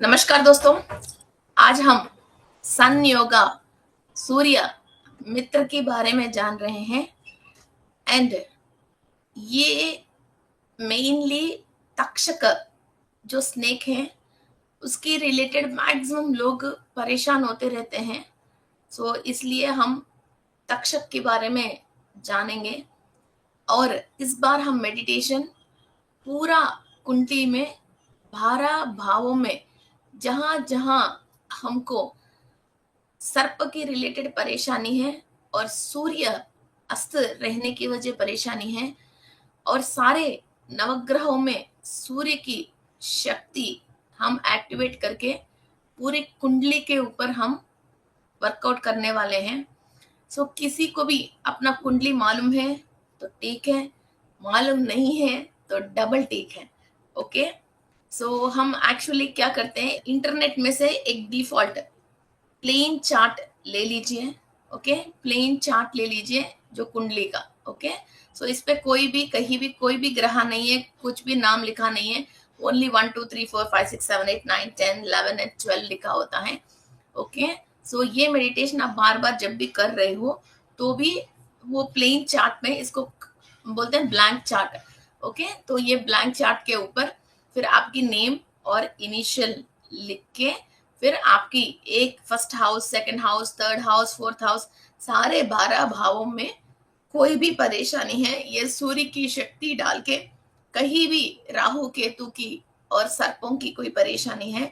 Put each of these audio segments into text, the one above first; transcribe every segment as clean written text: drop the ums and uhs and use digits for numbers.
नमस्कार दोस्तों। आज हम सन योगा सूर्य मित्र के बारे में जान रहे हैं। एंड ये मेनली तक्षक जो स्नेक है उसके रिलेटेड मैक्सिमम लोग परेशान होते रहते हैं। सो इसलिए हम तक्षक के बारे में जानेंगे। और इस बार हम मेडिटेशन पूरा कुंडली में 12 भावों में जहां जहां हमको सर्प की रिलेटेड परेशानी है और सूर्य अस्त रहने की वजह परेशानी है, और सारे नवग्रहों में सूर्य की शक्ति हम एक्टिवेट करके पूरी कुंडली के ऊपर हम वर्कआउट करने वाले हैं। सो किसी को भी अपना कुंडली मालूम है तो ठीक है, मालूम नहीं है तो डबल ठीक है। ओके। सो हम एक्चुअली क्या करते हैं, इंटरनेट में से एक डिफॉल्ट प्लेन चार्ट ले लीजिए। ओके, प्लेन चार्ट ले लीजिए जो कुंडली का। ओके। सो इस पे कोई भी कहीं भी कोई भी ग्रह नहीं है, कुछ भी नाम लिखा नहीं है। ओनली 1 2 3 4 5 6 7 8 9 10 11 एंड 12 लिखा होता है। ओके। सो ये मेडिटेशन आप बार बार जब भी कर रहे हो तो भी वो प्लेन चार्ट में, इसको बोलते हैं ब्लैंक चार्ट। ओके। तो ये ब्लैंक चार्ट के ऊपर फिर आपकी नेम और इनिशियल लिख के, फिर आपकी एक first house, second house, third house, fourth house, सारे 12 भावों में कोई भी परेशानी है ये सूर्य की शक्ति डाल के, कहीं भी राहु केतु की और सर्पों की कोई परेशानी है,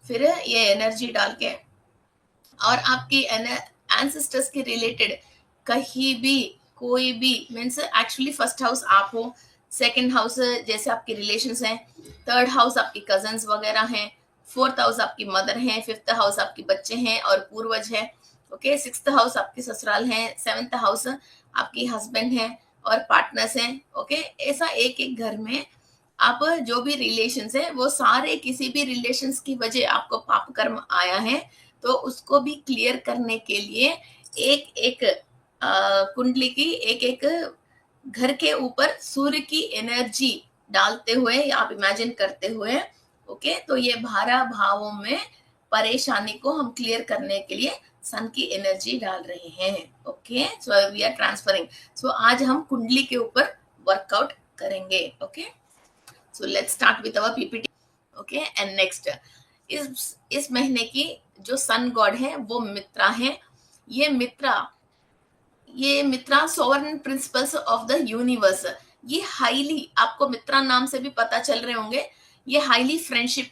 फिर ये एनर्जी डाल के और आपकी एंसेस्टर्स के रिलेटेड कहीं भी कोई भी मीन्स, एक्चुअली फर्स्ट हाउस आप हो, सेकंड हाउस जैसे आपके रिलेशंस हैं, थर्ड हाउस आपकी कजन्स वगैरह हैं, फोर्थ हाउस आपकी मदर है, फिफ्थ हाउस आपके बच्चे हैं और पूर्वज है। ओके। सिक्स्थ हाउस आपके ससुराल हैं, सेवेंथ हाउस आपकी हस्बैंड है और पार्टनर्स हैं। ओके। ऐसा एक एक घर में आप जो भी रिलेशंस है वो सारे, किसी भी रिलेशंस की वजह आपको पाप कर्म आया है तो उसको भी क्लियर करने के लिए एक एक कुंडली की एक एक घर के ऊपर सूर्य की एनर्जी डालते हुए या आप इमेजिन करते हुए, ओके, तो ये 12 भावों में परेशानी को हम क्लियर करने के लिए सन की एनर्जी डाल रहे हैं। Okay. So we are transferring. So आज हम कुंडली के ऊपर वर्कआउट करेंगे। Okay. So let's start with our PPT. Okay. And next, इस महीने की जो सन गॉड है वो मित्रा है। ये Mitra sovereign principles of the universe. ये हाईली, आपको मित्रा नाम से भी पता चल रहे होंगे, ये हाईली फ्रेंडशिप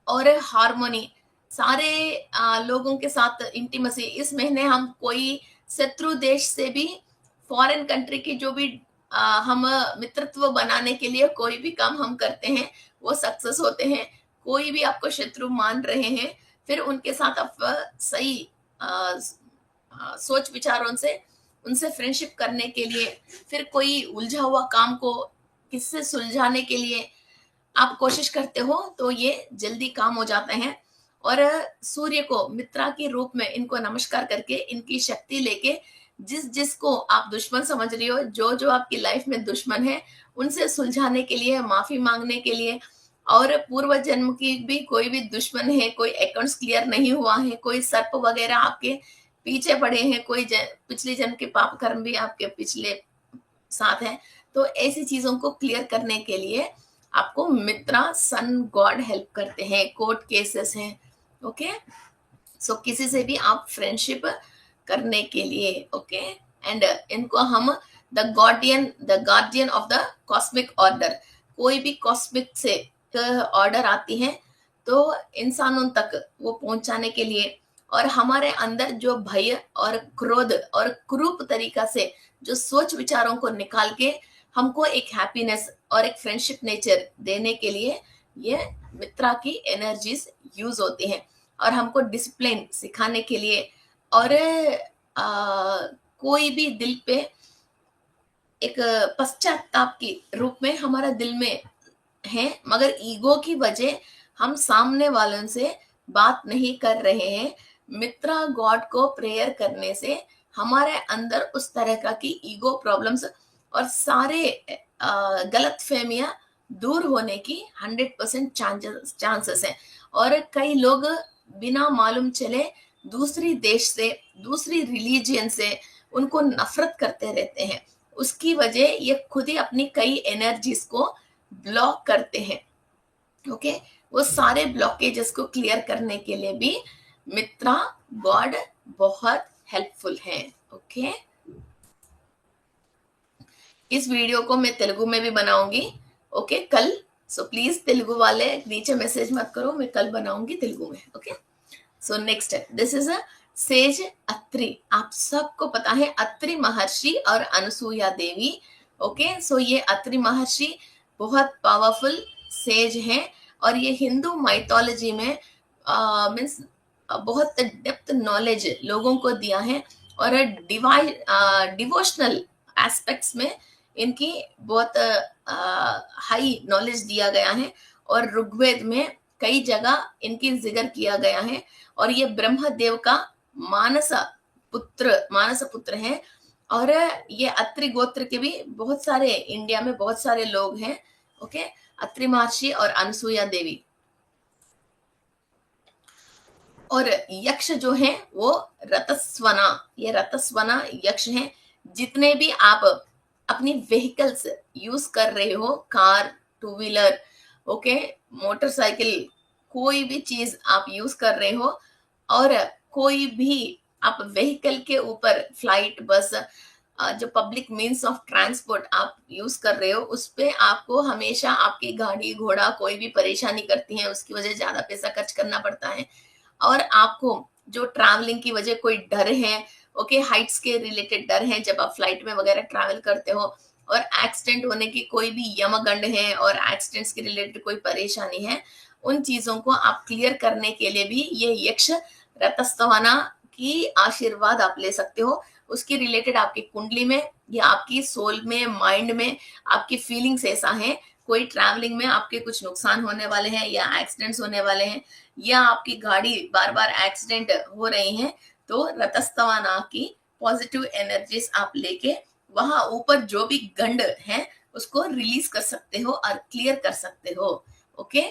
और हार्मोनी, सारे लोगों के साथ इंटीमेसी। इस महीने हम कोई शत्रु देश से भी, फॉरेन कंट्री की जो भी हम मित्रत्व बनाने के लिए कोई भी काम हम करते हैं वो सक्सेस होते हैं। कोई भी आपको शत्रु मान रहे हैं, फिर उनके साथ आप सही सोच विचारों से उनसे फ्रेंडशिप करने के लिए, फिर कोई उलझा हुआ काम को किससे सुलझाने के लिए आप कोशिश करते हो तो ये जल्दी काम हो जाते हैं। और सूर्य को मित्रा के रूप में इनको नमस्कार करके, इनकी शक्ति लेके, जिस जिसको आप दुश्मन समझ रही हो, जो जो आपकी लाइफ में दुश्मन है, उनसे सुलझाने के लिए, माफी मांगने के लिए, और पूर्व जन्म की भी कोई भी दुश्मन है, कोई अकाउंट्स क्लियर नहीं हुआ है, कोई सर्प वगैरह आपके पीछे पड़े हैं, कोई पिछले जन्म के पाप कर्म भी आपके पिछले साथ हैं, तो ऐसी चीजों को क्लियर करने के लिए आपको मित्रा सन गॉड हेल्प करते हैं। कोर्ट केसेस हैं। ओके। सो किसी से भी आप फ्रेंडशिप करने के लिए, ओके, एंड इनको हम the guardian of the cosmic order, कोई भी कॉस्मिक से ऑर्डर आती है तो इंसानों तक वो पहुंचाने के लिए, और हमारे अंदर जो भय और क्रोध और क्रूप तरीका से जो सोच विचारों को निकाल के हमको एक हैप्पीनेस और एक फ्रेंडशिप नेचर देने के लिए ये मित्रा की एनर्जीज यूज होती हैं, और हमको डिसिप्लिन सिखाने के लिए, और कोई भी दिल पे एक पश्चाताप की रूप में हमारा दिल में है, मगर ईगो की वजह हम सामने वालों से बात नहीं कर रहे हैं। मित्रा गॉड को प्रेयर करने से हमारे अंदर उस तरह का की ईगो प्रॉब्लम्स और सारे गलत फहमियां दूर होने की 100% चांसेस हैं। और कई लोग बिना मालूम चले दूसरी देश से, दूसरी रिलीजन से उनको नफरत करते रहते हैं। उसकी वजह ये खुद ही अपनी कई एनर्जीज को ब्लॉक करते हैं। ओके, वो सारे ब्लॉकेजेस को क्लियर करने के लिए भी मित्रा गॉड बहुत हेल्पफुल है। ओके, इस वीडियो को मैं तेलुगु में भी बनाऊंगी। ओके, कल। सो प्लीज तेलुगु वाले नीचे मैसेज मत करो, मैं कल बनाऊंगी तेलुगु में। Okay, so next, this is a says Atri. आप सबको पता है अत्रि महर्षि और अनसुया देवी। ओके, सो ये अत्रि महर्षि बहुत पावरफुल सेज हैं और ये हिंदू माइथोलॉजी में मीन्स बहुत डेप्थ नॉलेज लोगों को दिया है और डिवोशनल एस्पेक्ट्स में इनकी बहुत हाई नॉलेज दिया गया है और ऋग्वेद में कई जगह इनकी जिक्र किया गया है। और ये ब्रह्मदेव का मानस पुत्र है। और ये अत्रि गोत्र के भी बहुत सारे इंडिया में बहुत सारे लोग हैं। ओके, अत्रि महर्षि और अनसुया देवी। और यक्ष जो है वो रतस्वना, ये रतस्वना यक्ष हैं। जितने भी आप अपनी व्हीकल्स यूज कर रहे हो, car, two wheeler, okay, motorcycle, कोई भी चीज आप यूज कर रहे हो और कोई भी आप व्हीकल के ऊपर फ्लाइट, बस, जो पब्लिक मीन्स ऑफ ट्रांसपोर्ट आप यूज कर रहे हो, उस पे आपको हमेशा आपकी गाड़ी घोड़ा कोई भी परेशानी करती है, उसकी वजह ज्यादा पैसा खर्च करना पड़ता है। और आपको जो ट्रैवलिंग की वजह कोई डर है, ओके, हाइट्स के रिलेटेड डर है जब आप फ्लाइट में वगैरह ट्रैवल करते हो, और एक्सीडेंट होने की कोई भी यमगंड है और एक्सीडेंट्स के रिलेटेड कोई परेशानी है, उन चीजों को आप क्लियर करने के लिए भी ये यक्ष रतस्तवना की आशीर्वाद आप ले सकते हो। उसकी रिलेटेड आपकी कुंडली में या आपकी सोल में, माइंड में आपकी फीलिंग्स ऐसा है, कोई ट्रैवलिंग में आपके कुछ नुकसान होने वाले हैं या एक्सीडेंट्स होने वाले हैं या आपकी गाड़ी बार बार एक्सीडेंट हो रही है, तो रतस्तवाना की पॉजिटिव एनर्जीज आप लेके वहां ऊपर जो भी गंड है उसको रिलीज कर सकते हो और क्लियर कर सकते हो। ओके,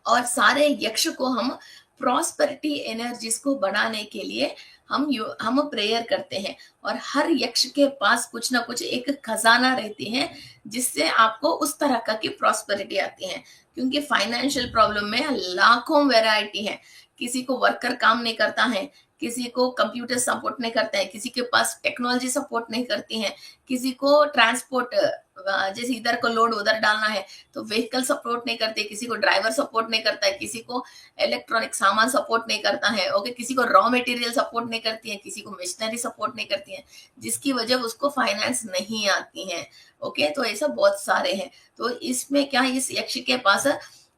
और सारे यक्ष को हम प्रॉस्पेरिटी एनर्जीज को बढ़ाने के लिए हम प्रेयर करते हैं। और हर यक्ष के पास कुछ ना कुछ एक खजाना रहती है जिससे आपको उस तरह का की प्रॉस्पेरिटी आती है। क्योंकि फाइनेंशियल प्रॉब्लम में लाखों वैरायटी है। किसी को वर्कर काम नहीं करता है, किसी को कंप्यूटर सपोर्ट नहीं करता है, किसी के पास टेक्नोलॉजी सपोर्ट नहीं करती है, किसी को ट्रांसपोर्ट, जैसे इधर को लोड उधर डालना है तो व्हीकल सपोर्ट नहीं करते, किसी को ड्राइवर सपोर्ट नहीं करता है, किसी को इलेक्ट्रॉनिक सामान सपोर्ट नहीं करता है, ओके, किसी को रॉ मटेरियल सपोर्ट नहीं करती है, किसी को मशीनरी सपोर्ट नहीं करती है, जिसकी वजह उसको फाइनेंस नहीं आती है। ओके, तो ऐसा बहुत सारे हैं। तो इसमें क्या, इस यक्ष के पास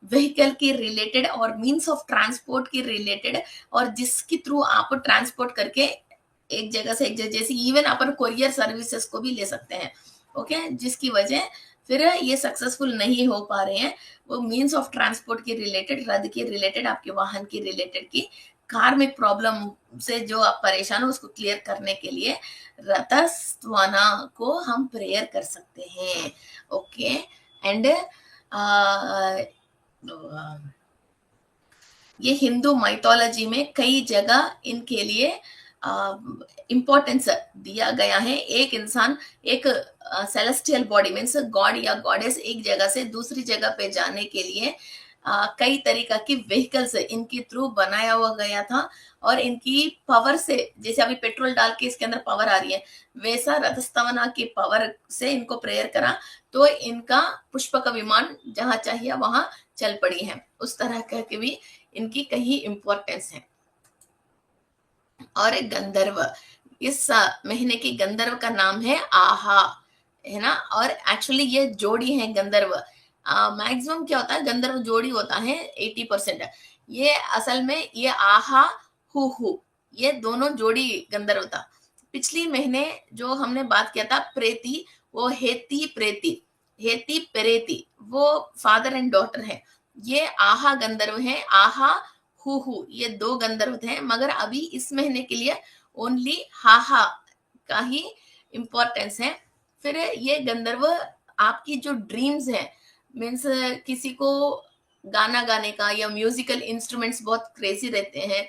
व्हीकल के रिलेटेड और मीन्स ऑफ ट्रांसपोर्ट के रिलेटेड, और जिसके थ्रू आप ट्रांसपोर्ट करके एक जगह से एक जगह, जैसे इवन अपन कोरियर सर्विसेज को भी ले सकते हैं। ओके, जिसकी वजह फिर ये सक्सेसफुल नहीं हो पा रहे हैं, वो मीन्स ऑफ ट्रांसपोर्ट के रिलेटेड, रद्द के रिलेटेड, आपके वाहन के रिलेटेड की कार्मिक प्रॉब्लम से जो आप परेशान हो उसको क्लियर करने के लिए रतस्वाना को हम प्रेयर कर सकते हैं। ओके, एंड ये हिंदू माइथोलॉजी में कई जगह इनके लिए इम्पोर्टेंस दिया गया है। एक इंसान, एक सेलेस्टियल बॉडी मीन्स गॉड या गॉडेस एक जगह से दूसरी जगह पे जाने के लिए कई तरीका की व्हीकल्स इनके थ्रू बनाया हुआ गया था। और इनकी पावर से, जैसे अभी पेट्रोल डाल के इसके अंदर पावर आ रही है, वैसा रथस्तवना की पावर से इनको प्रेयर करा तो इनका पुष्प का विमान जहां चाहिए वहां चल पड़ी है। उस तरह के भी इनकी कहीं इंपॉर्टेंस है। और गंधर्व, इस महीने की गंधर्व का नाम है आहा, है ना। और एक्चुअली ये जोड़ी है गंधर्व। मैक्सिमम क्या होता है, गंधर्व जोड़ी होता है 80%। ये असल में ये आहा हु ये दोनों जोड़ी गंधर्व था। पिछली महीने जो हमने बात किया था प्रेती, वो हेती प्रेती, हेती पेरेती, वो फादर एंड डॉटर है। ये आहा गंधर्व है, आहा हु ये दो गंधर्व थे। मगर अभी इस महीने के लिए ओनली हाहा का ही इंपॉर्टेंस है। फिर ये गंधर्व आपकी जो ड्रीम्स है, मीन्स किसी को गाना गाने का या म्यूजिकल इंस्ट्रूमेंट्स बहुत क्रेजी रहते हैं,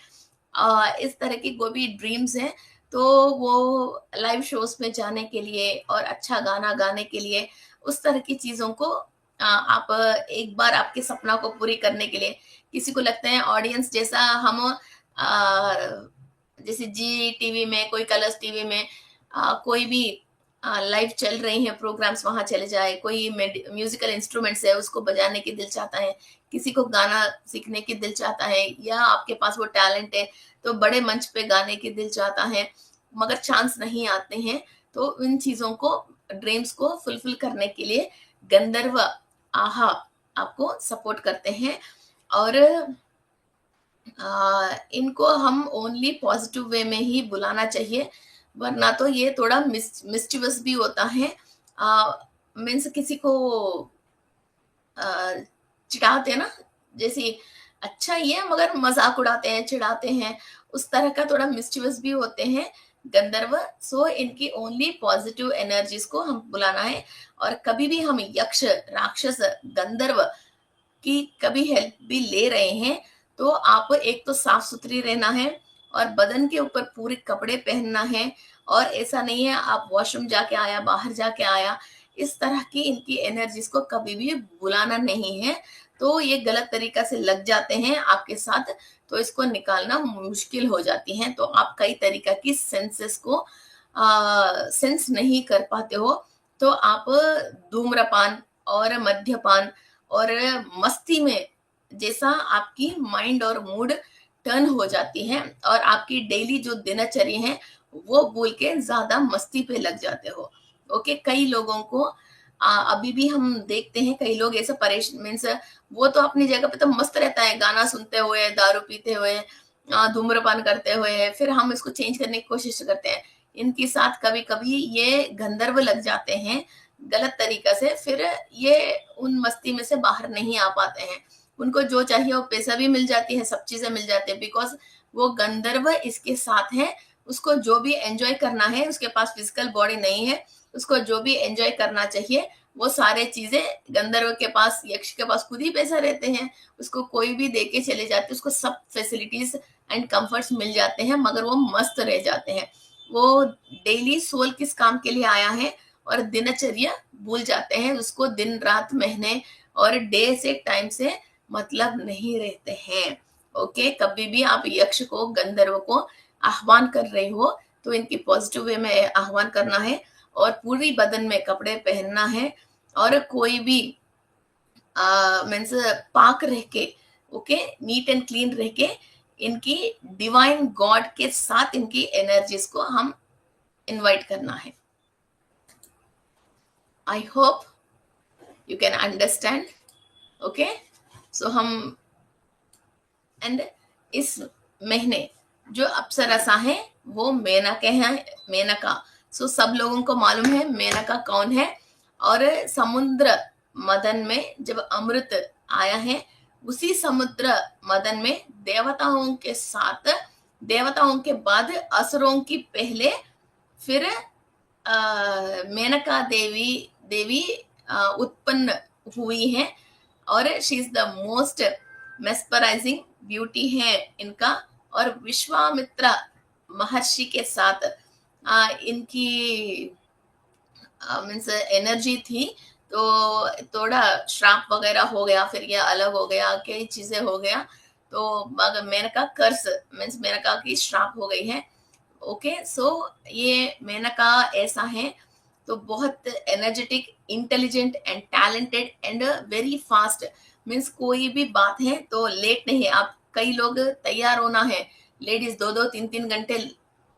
इस तरह की कोई भी ड्रीम्स हैं, तो वो लाइव शोज में जाने के लिए और अच्छा गाना गाने के लिए, उस तरह की चीजों को आप एक बार आपके सपना को पूरी करने के लिए, किसी को लगता है ऑडियंस जैसा हम जैसे जी टीवी में, कोई कलर्स टीवी में कोई भी लाइव चल रही हैं प्रोग्राम्स, वहां चले जाए, कोई म्यूजिकल इंस्ट्रूमेंट्स है उसको बजाने की दिल चाहता है, किसी को गाना सीखने की दिल चाहता है, या आपके पास वो टैलेंट है तो बड़े मंच पे गाने की दिल चाहता है, मगर चांस नहीं आते हैं, तो इन चीजों को, ड्रीम्स को फुलफिल करने के लिए गंधर्व आहा आपको सपोर्ट करते हैं। और इनको हम ओनली पॉजिटिव वे में ही बुलाना चाहिए, वरना तो ये थोड़ा मिस्चिवस भी होता है। मीन्स किसी को चिढ़ाते हैं ना, जैसे अच्छा ही है मगर मजाक उड़ाते हैं, चिढ़ाते हैं, उस तरह का थोड़ा मिस्चिवस भी होते हैं गंधर्व। सो इनकी ओनली पॉजिटिव एनर्जीज को हम बुलाना है, और कभी भी हम यक्ष, राक्षस, गंधर्व की कभी हेल्प भी ले रहे हैं तो आप एक तो साफ सुथरी रहना है, और बदन के ऊपर पूरे कपड़े पहनना है, और ऐसा नहीं है आप वॉशरूम जाके आया, बाहर जाके आया, इस तरह की इनकी एनर्जीज को कभी भी बुलाना नहीं है। तो ये गलत तरीका से लग जाते हैं आपके साथ, तो इसको निकालना मुश्किल हो जाती है। तो आप कई तरीका की सेंसेस को सेंस नहीं कर पाते हो, तो आप धूम्रपान और मद्यपान और मस्ती में, जैसा आपकी माइंड और मूड टर्न हो जाती है, और आपकी डेली जो दिनचर्या है वो भूल के ज्यादा मस्ती पे लग जाते हो। ओके, कई लोगों को अभी भी हम देखते हैं, कई लोग ऐसे परेशान, मीन्स वो तो अपनी जगह पे तो मस्त रहता है, गाना सुनते हुए, दारू पीते हुए, धूम्रपान करते हुए, फिर हम इसको चेंज करने की कोशिश करते हैं। इनके साथ कभी कभी ये गंधर्व लग जाते हैं गलत तरीका से, फिर ये उन मस्ती में से बाहर नहीं आ पाते हैं। उनको जो चाहिए वो पैसा भी मिल जाती है, सब चीजें मिल जाती है, बिकॉज वो गंधर्व इसके साथ है। उसको जो भी एंजॉय करना है, उसके पास फिजिकल बॉडी नहीं है, उसको जो भी एंजॉय करना चाहिए वो सारे चीजें गंधर्व के पास, यक्ष के पास खुद ही पैसा रहते हैं, उसको कोई भी दे के चले जाते, उसको सब फैसिलिटीज एंड कंफर्ट्स मिल जाते हैं, मगर वो मस्त रह जाते हैं। वो डेली सोल किस काम के लिए आया है और दिनचर्या भूल जाते हैं, उसको दिन रात महीने और डे से टाइम से मतलब नहीं रहते हैं। ओके, कभी भी आप यक्ष को, गंधर्व को आह्वान कर रहे हो तो इनकी पॉजिटिव वे में आह्वान करना है, और पूरी बदन में कपड़े पहनना है, और कोई भी मीन्स पाक रह के, ओके, नीट एंड क्लीन रह के, इनकी डिवाइन गॉड के साथ इनकी एनर्जीज को हम इनवाइट करना है। I hope you can understand. Okay, so हम एंड इस महीने जो अप्सरसा है वो मेनका है, मेनका। सो सब लोगों को मालूम है मेनका कौन है। और समुद्र मदन में जब अमृत आया है, उसी समुद्र मदन में देवताओं के साथ, देवताओं के बाद असुरों की पहले, फिर मेनका देवी देवी उत्पन्न हुई है, और she is the most mesmerising beauty है इनका। और विश्वामित्र महर्षि के साथ इनकी मीन्स एनर्जी थी, तो थोड़ा श्राप वगैरह हो गया, फिर ये अलग हो गया, कई चीजें हो गया, तो मगर मेनका कर्स, मीन्स मेनका की श्राप हो गई है। ओके, सो ये मेनका ऐसा है, तो बहुत energetic, intelligent and talented and very fast. Means कोई भी बात है तो लेट नहीं, आप कई लोग तैयार होना है, लेडीज 2-2, 3-3 घंटे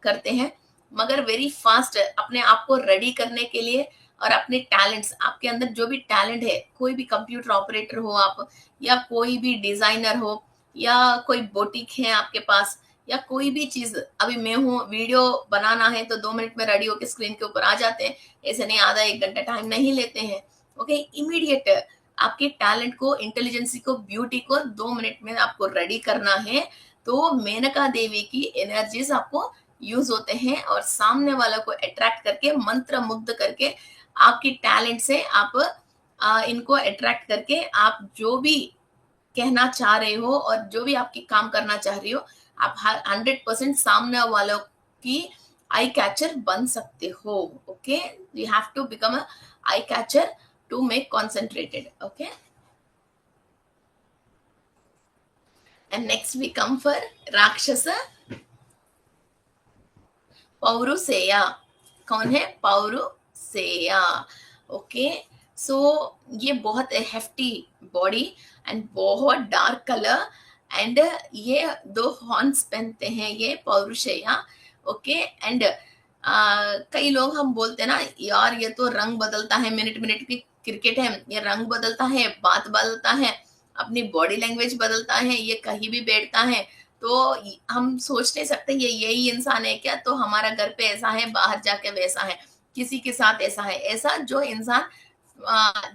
करते हैं, मगर वेरी फास्ट अपने आप को रेडी करने के लिए, और अपने टैलेंट्स, आपके अंदर जो भी टैलेंट है, कोई भी कंप्यूटर ऑपरेटर हो आप, या कोई भी डिजाइनर हो, या कोई बोटिक है आपके पास, या कोई भी चीज, अभी मैं हूँ, वीडियो बनाना है तो 2 मिनट में रेडी होकर स्क्रीन के ऊपर आ जाते हैं, ऐसे नहीं आधा 1 घंटा टाइम नहीं लेते हैं। ओके, इमीडिएट आपके टैलेंट को, इंटेलिजेंसी को, ब्यूटी को 2 मिनट में आपको रेडी करना है, तो मेनका देवी की एनर्जीज आपको यूज होते हैं, और सामने वाला को अट्रैक्ट करके, मंत्र मुग्ध करके, आपकी टैलेंट से आप इनको अट्रैक्ट करके, आप जो भी कहना चाह रहे हो और जो भी आपकी काम करना चाह रही हो, आप 100% सामने वालों की आई कैचर बन सकते हो. Okay, you have to become a eye catcher to make concentrated. Okay, and next we come for राक्षस पौरुसेया. कौन है? पौरुसेया. ओके, सो ये बहुत हेफ्टी बॉडी एंड बहुत डार्क कलर एंड ये 2 हॉर्न्स पहनते हैं ये पौरुषेया. ओके, एंड कई लोग हम बोलते हैं ना यार ये तो रंग बदलता है, मिनट मिनट की क्रिकेट है, ये रंग बदलता है, बात बदलता है, अपनी बॉडी लैंग्वेज बदलता है, ये कहीं भी बैठता है. तो हम सोच नहीं सकते ये यही इंसान है क्या? तो हमारा घर पे ऐसा है, बाहर जाके वैसा है, किसी के साथ ऐसा है. ऐसा जो इंसान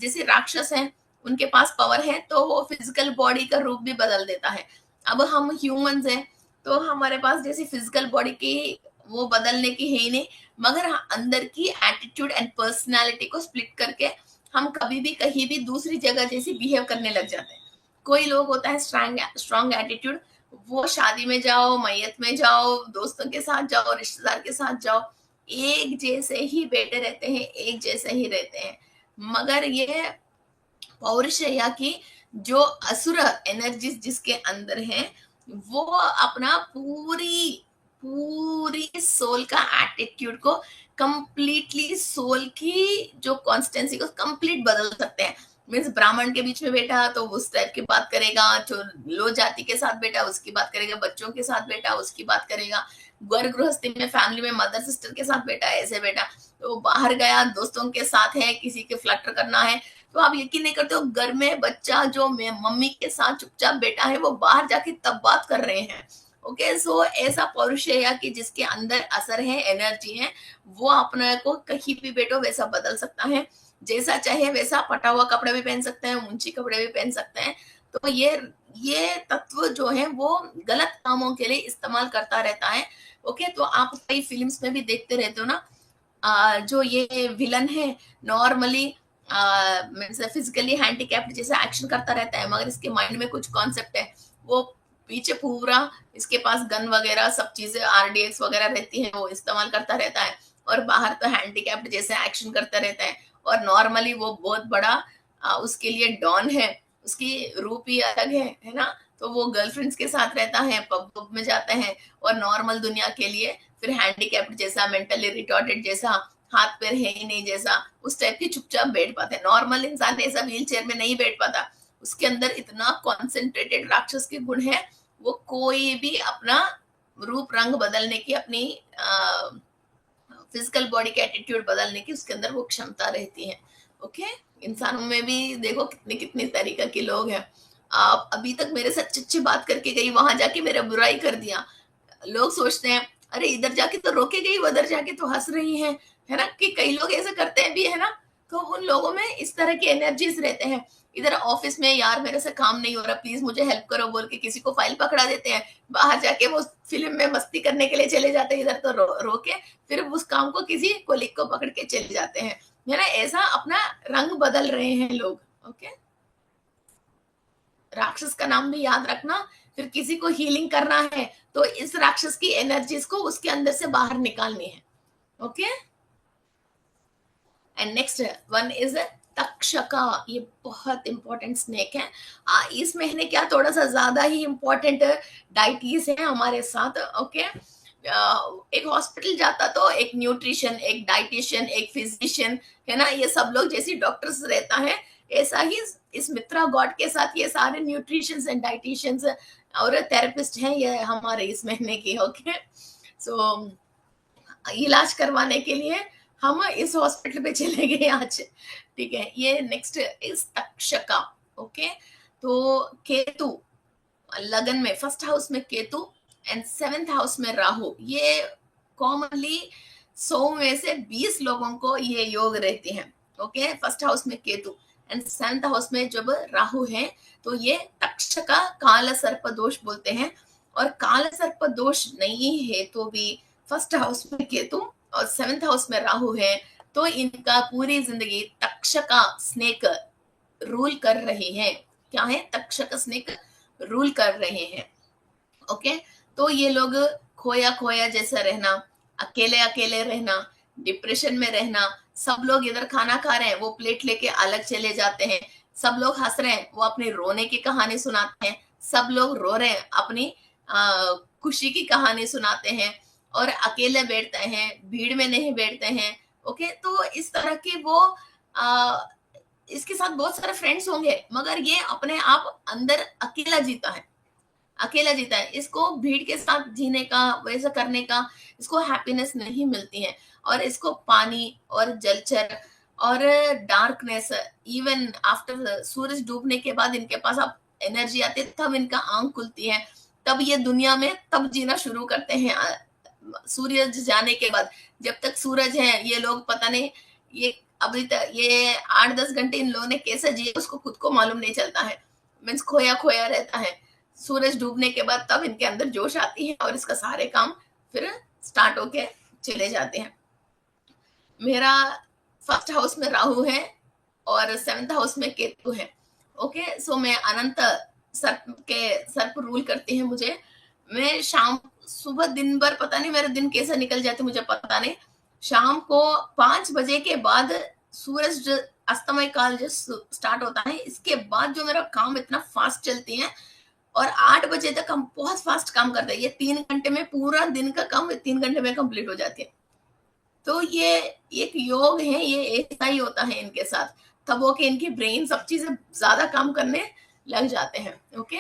जैसे राक्षस है, उनके पास पावर है तो वो फिजिकल बॉडी का रूप भी बदल देता है. अब हम ह्यूमंस हैं तो हमारे पास जैसी फिजिकल बॉडी की वो बदलने की है ही नहीं, मगर अंदर की एटीट्यूड एंड पर्सनालिटी को स्प्लिट करके हम कभी भी कहीं भी दूसरी जगह जैसी बिहेव करने लग जाते हैं. कोई लोग होता है स्ट्रांग एटीट्यूड, वो शादी में जाओ, मैयत में जाओ, दोस्तों के साथ जाओ, रिश्तेदार के साथ जाओ, एक जैसे ही बैठे रहते हैं, एक जैसे ही रहते हैं. मगर ये पौरुषया की जो असुर एनर्जीज जिसके अंदर है, वो अपना पूरी पूरी सोल का एटीट्यूड को कंप्लीटली, सोल की जो कॉन्स्टेंसी को कंप्लीट बदल सकते हैं. मीन्स ब्राह्मण के बीच में बैठा तो उस टाइप की बात करेगा, जो लो जाति के साथ बैठा उसकी बात करेगा, बच्चों के साथ बैठा उसकी बात करेगा, घर गृहस्थी में फैमिली में मदर सिस्टर के साथ बैठा ऐसे बैठा, तो बाहर गया दोस्तों के साथ है, किसी के फ्लटर करना है, तो आप यकीन नहीं करते हो घर में बच्चा जो मम्मी के साथ चुपचाप बैठा है वो बाहर जाके तब बात कर रहे हैं. ओके, सो ऐसा पौरुषेया की जिसके अंदर असर है, एनर्जी है, वो अपने को कहीं भी बैठो वैसा बदल सकता है. जैसा चाहे वैसा फटा हुआ कपड़े भी पहन सकते हैं, ऊंची कपड़े भी पहन सकते हैं. तो ये तत्व जो है वो गलत कामों के लिए इस्तेमाल करता रहता है. ओके, तो आप कई फिल्म्स में भी देखते रहते हो ना, जो ये विलन है नॉर्मली फिजिकली हैंडीकैप्ड जैसे एक्शन करता रहता है, मगर इसके माइंड में कुछ कॉन्सेप्ट है, वो पीछे पूरा इसके पास गन वगैरह सब चीजें आरडीएक्स वगैरह रहती है, वो इस्तेमाल करता रहता है, और बाहर तो हैंडीकैप्ड जैसे एक्शन करता रहता है. और नॉर्मली वो बहुत बड़ा उसके लिए डॉन है, उसकी रूप ही अलग है ना. तो वो गर्लफ्रेंड्स के साथ रहता है, पब में जाते हैं, और नॉर्मल दुनिया के लिए फिर हैंडीकैप्ड जैसा, मेंटली रिटॉर्टेड जैसा, हाथ पैर है ही नहीं जैसा, उस टाइप की चुपचाप बैठ पाते हैं. नॉर्मल इंसान ऐसा व्हील चेयर में नहीं बैठ पाता, उसके अंदर इतना कॉन्सेंट्रेटेड राक्षस के गुण है, वो कोई भी अपना रूप रंग बदलने की, अपनी फिजिकल बॉडी का एटीट्यूड बदलने की उसके अंदर वो क्षमता रहती है. ओके, इंसानों में भी देखो कितने कितने तरीके के लोग हैं. आप अभी तक मेरे से अच्छी अच्छी बात करके गई, वहां जाके मेरा बुराई कर दिया. लोग सोचते हैं अरे इधर जाके तो रोके गई, उधर जाके तो हंस रही है ना, कि कई लोग ऐसे करते हैं भी, है ना. तो उन लोगों में इस तरह के एनर्जीज रहते हैं. इधर ऑफिस में यार मेरे से काम नहीं हो रहा, प्लीज मुझे हेल्प करो बोल के किसी को फाइल पकड़ा देते हैं, बाहर जाके वो फिल्म में मस्ती करने के लिए चले जाते हैं, इधर तो रोके फिर उस काम को किसी कोलिग को पकड़ के चले जाते हैं, है ना. ऐसा अपना रंग बदल रहे हैं लोग. ओके, राक्षस का नाम भी याद रखना. फिर किसी को हीलिंग करना है तो इस राक्षस की एनर्जीज को उसके अंदर से बाहर निकालनी है. Okay, and next one is Takshaka. ये बहुत इंपॉर्टेंट स्नेक है. इस महीने क्या थोड़ा सा ज्यादा ही इंपॉर्टेंट डाइटीज है हमारे साथ. ओके, एक हॉस्पिटल जाता तो एक न्यूट्रिशन, एक डाइटिशियन, एक फिजिशियन, है ना, ये सब लोग जैसी डॉक्टर्स रहता है, ऐसा ही इस मित्रा गॉड के साथ ये सारे न्यूट्रिशंस एंड डाइटिशियंस और थेरेपिस्ट हैं ये हमारे इस महीने की. ओके, सो इलाज करवाने के लिए हम इस हॉस्पिटल पे चले गए आज. ठीक है, ये नेक्स्ट इस तक्षका. ओके, तो केतु लगन में फर्स्ट हाउस में केतु एंड 7th हाउस में राहु. ये कॉमनली 100 में से 20 लोगों को ये योग रहते हैं. ओके, फर्स्ट हाउस में केतु एंड 7th हाउस में जब राहु है तो ये तक्षका काल सर्प दोष बोलते हैं. और काल सर्प दोष नहीं है तो भी फर्स्ट हाउस में केतु और 7th हाउस में राहु है, तो इनका पूरी जिंदगी तक्षका स्नेक रूल कर रही है. क्या है, तक्षक स्नेक रूल कर रहे हैं। ओके, तो ये लोग खोया खोया जैसा रहना, अकेले अकेले रहना, डिप्रेशन में रहना, सब लोग इधर खाना खा रहे हैं, वो प्लेट लेके अलग चले जाते हैं, सब लोग हंस रहे हैं, वो अपनी रोने की कहानी सुनाते हैं, सब लोग रो रहे हैं, अपनी खुशी की कहानी सुनाते हैं, और अकेले बैठते हैं, भीड़ में नहीं बैठते हैं। ओके, तो इस तरह के वो आ, इसके साथ बहुत सारे फ्रेंड्स होंगे, मगर ये अपने आप अंदर अकेला जीता है, अकेला जीता है। इसको भीड़ के साथ जीने का, वैसा करने का, इसको हैप्पीनेस नहीं मिलती है। और इसको पानी और जलचर और डार्कनेस, इवन आफ्टर सूरज डूबने के बाद इनके पास अब एनर्जी आती है, तब इनका आंख खुलती है, तब ये दुनिया में तब जीना शुरू करते हैं। सूर्य जाने के बाद, जब तक सूरज है ये लोग पता नहीं, ये अभी तक ये 8-10 घंटे इन लोगों ने कैसे जिए उसको खुद को मालूम नहीं चलता है, मीन्स खोया खोया रहता है। सूरज डूबने के बाद तब इनके अंदर जोश आती है और इसका सारे काम फिर स्टार्ट होके चले जाते हैं। मेरा फर्स्ट हाउस में राहु है और 7th हाउस में केतु है। ओके, सो मैं अनंत सर्प रूल करती है मुझे। मैं शाम सुबह दिन भर पता नहीं मेरा दिन कैसे निकल जाते मुझे पता नहीं। शाम को 5 बजे के बाद सूरज अस्तमय काल जो स्टार्ट होता है, इसके बाद जो मेरा काम इतना फास्ट चलती है, और 8 बजे तक हम बहुत फास्ट काम करते हैं। ये 3 घंटे में पूरा दिन का काम 3 घंटे में कंप्लीट हो जाती है। तो ये एक योग है, ये ऐसा ही होता है इनके साथ, तब वो कि इनकी ब्रेन सब चीजें ज्यादा काम करने लग जाते हैं। ओके,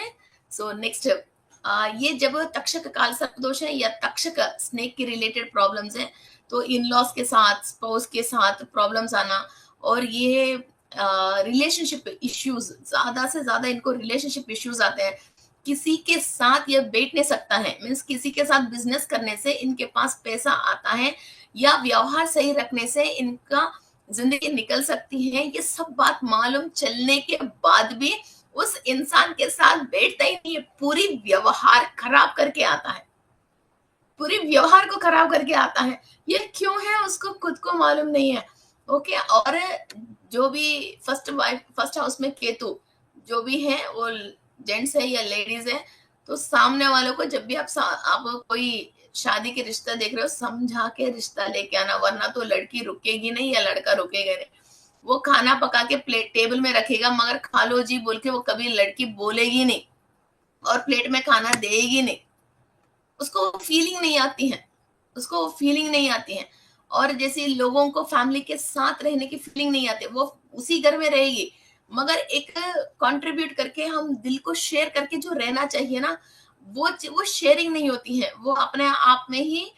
सो नेक्स्ट, ये जब तक्षक काल सर्प दोष है या तक्षक स्नेक के रिलेटेड प्रॉब्लम्स हैं, तो इन लॉस के साथ, स्पाउस के साथ प्रॉब्लम्स आना, और ये रिलेशनशिप इश्यूज, ज्यादा से ज्यादा इनको रिलेशनशिप इश्यूज आते हैं। किसी के साथ ये बैठ नहीं सकता है, मीन्स किसी के साथ बिजनेस करने से इनके पास पैसा आता है, या व्यवहार सही रखने से इनका जिंदगी निकल सकती है। ये सब बात मालूम चलने के बाद भी उस इंसान के साथ बैठता ही नहीं है, पूरी व्यवहार खराब करके आता है, पूरी व्यवहार को खराब करके आता है। ये क्यों है उसको खुद को मालूम नहीं है। ओके, और जो भी फर्स्ट हाउस में केतु जो भी है, वो जेंट्स है या लेडीज है, तो सामने वालों को जब भी आप कोई शादी के रिश्ता देख रहे हो, समझा के रिश्ता लेके आना, वरना तो लड़की रुकेगी नहीं या लड़का रुकेगा नहीं। वो खाना पका के प्लेट टेबल में रखेगा, मगर खा लो जी बोल के वो कभी लड़की बोलेगी नहीं और प्लेट में खाना देगी नहीं, उसको फीलिंग नहीं आती है, उसको फीलिंग नहीं आती है। और जैसे लोगों को फैमिली के साथ रहने की फीलिंग नहीं आती, वो उसी घर में रहेगी, मगर एक कंट्रीब्यूट करके, हम दिल को शेयर करके जो रहना चाहिए ना, वो शेयरिंग नहीं होती है, वो अपने आप में ही,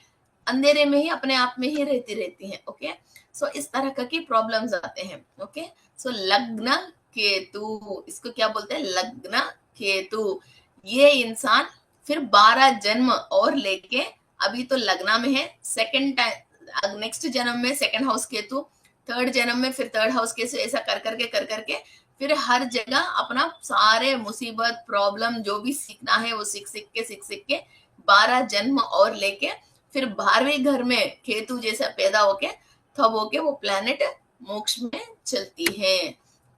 अंधेरे में ही, अपने आप में ही रहती है। ओके, सो इस तरह का की प्रॉब्लम्स आते हैं। ओके, सो लग्न केतु, इसको क्या बोलते हैं, लग्न केतु। ये इंसान फिर 12 जन्म और लेके, अभी तो लग्न में है, सेकंड टाइम नेक्स्ट जन्म में सेकंड हाउस केतु, थर्ड जन्म में फिर थर्ड हाउस केतु, ऐसा कर करके फिर हर जगह अपना सारे मुसीबत प्रॉब्लम जो भी सीखना है वो सीख के 12 जन्म और लेके फिर 12वें घर में केतु जैसा पैदा होके तब होके वो प्लेनेट मोक्ष में चलती है।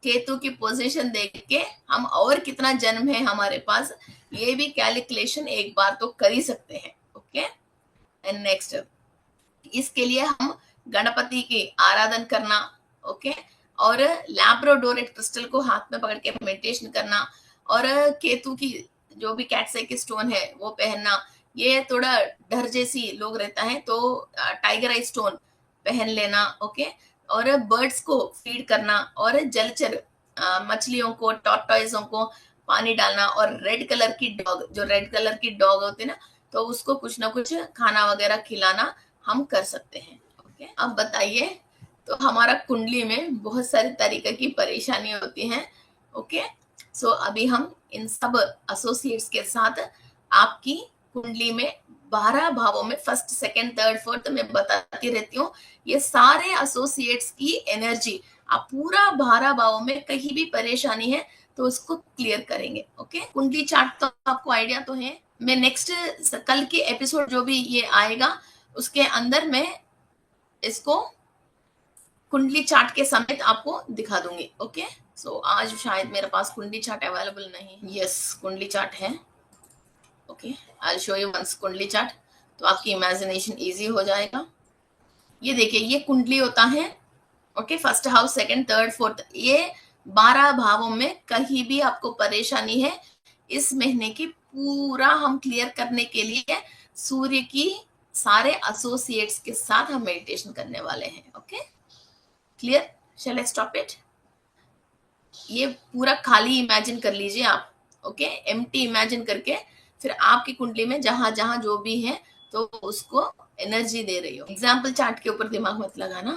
केतु की पोजीशन देख के हम और कितना जन्म है हमारे पास, ये भी कैलकुलेशन एक बार तो कर ही सकते हैं। ओके, एंड नेक्स्ट, इसके लिए हम गणपति की आराधना करना। ओके, और लैब्राडोरेट क्रिस्टल को हाथ में पकड़ के मेडिटेशन करना, और केतु की जो भी कैटसाइक स्टोन है वो पहनना। ये थोड़ा डर जैसी लोग रहता है तो टाइगर आई स्टोन पहन लेना। ओके, और बर्ड्स को फीड करना, और जलचर मछलियों को, टॉर्टॉइजों को पानी डालना, और रेड कलर की डॉग, जो रेड कलर की डॉग होती है ना, तो उसको कुछ ना कुछ खाना वगैरह खिलाना हम कर सकते हैं। ओके, अब बताइए, तो हमारा कुंडली में बहुत सारी तरीके की परेशानी होती हैं। ओके, सो अभी हम इन सब एसोसिएट्स के साथ आपकी कुंडली में 12 भावों में फर्स्ट, सेकंड, थर्ड, फोर्थ में बताती रहती हूँ। ये सारे एसोसिएट्स की एनर्जी आप पूरा 12 भावों में कहीं भी परेशानी है तो उसको क्लियर करेंगे। ओके, कुंडली चार्ट तो आपको आइडिया तो है। मैं नेक्स्ट कल के एपिसोड जो भी ये आएगा उसके अंदर मैं इसको कुंडली चार्ट के समेत आपको दिखा दूंगी। ओके। सो आज शायद मेरे पास कुंडली चार्ट अवेलेबल नहीं। यस, कुंडली चार्ट है। Okay, I show you once kundli chart, तो आपकी इमेजिनेशन इजी हो जाएगा। ये देखिए, ये कुंडली होता है। Okay, first house, second, third, fourth, ये 12 भावों में कहीं भी आपको परेशानी है, इस महीने की पूरा हम क्लियर करने के लिए सूर्य की सारे एसोसिएट्स के साथ हम मेडिटेशन करने वाले हैं। Okay, clear? Shall I stop it? ये पूरा खाली इमेजिन कर लीजिए आप। ओके, एम्प्टी इमेजिन करके फिर आपकी कुंडली में जहां जहां जो भी है तो उसको एनर्जी दे रही हो। एग्जाम्पल चार्ट के ऊपर दिमाग मत लगाना।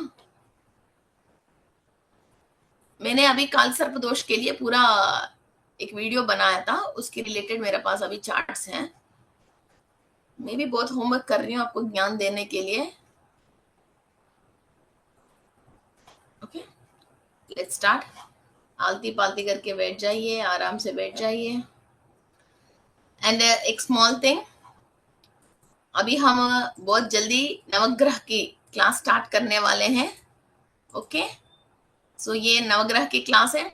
मैंने अभी काल सर्प दोष के लिए पूरा एक वीडियो बनाया था, उसके रिलेटेड मेरे पास अभी चार्ट्स हैं। मैं भी बहुत होमवर्क कर रही हूँ आपको ज्ञान देने के लिए। Okay, let's start. आलती पालती करके बैठ जाइए, आराम से बैठ जाइए। एंड एक स्मॉल थिंग, अभी हम बहुत जल्दी नवग्रह की क्लास स्टार्ट करने वाले हैं। ओके, सो ये नवग्रह की क्लास है,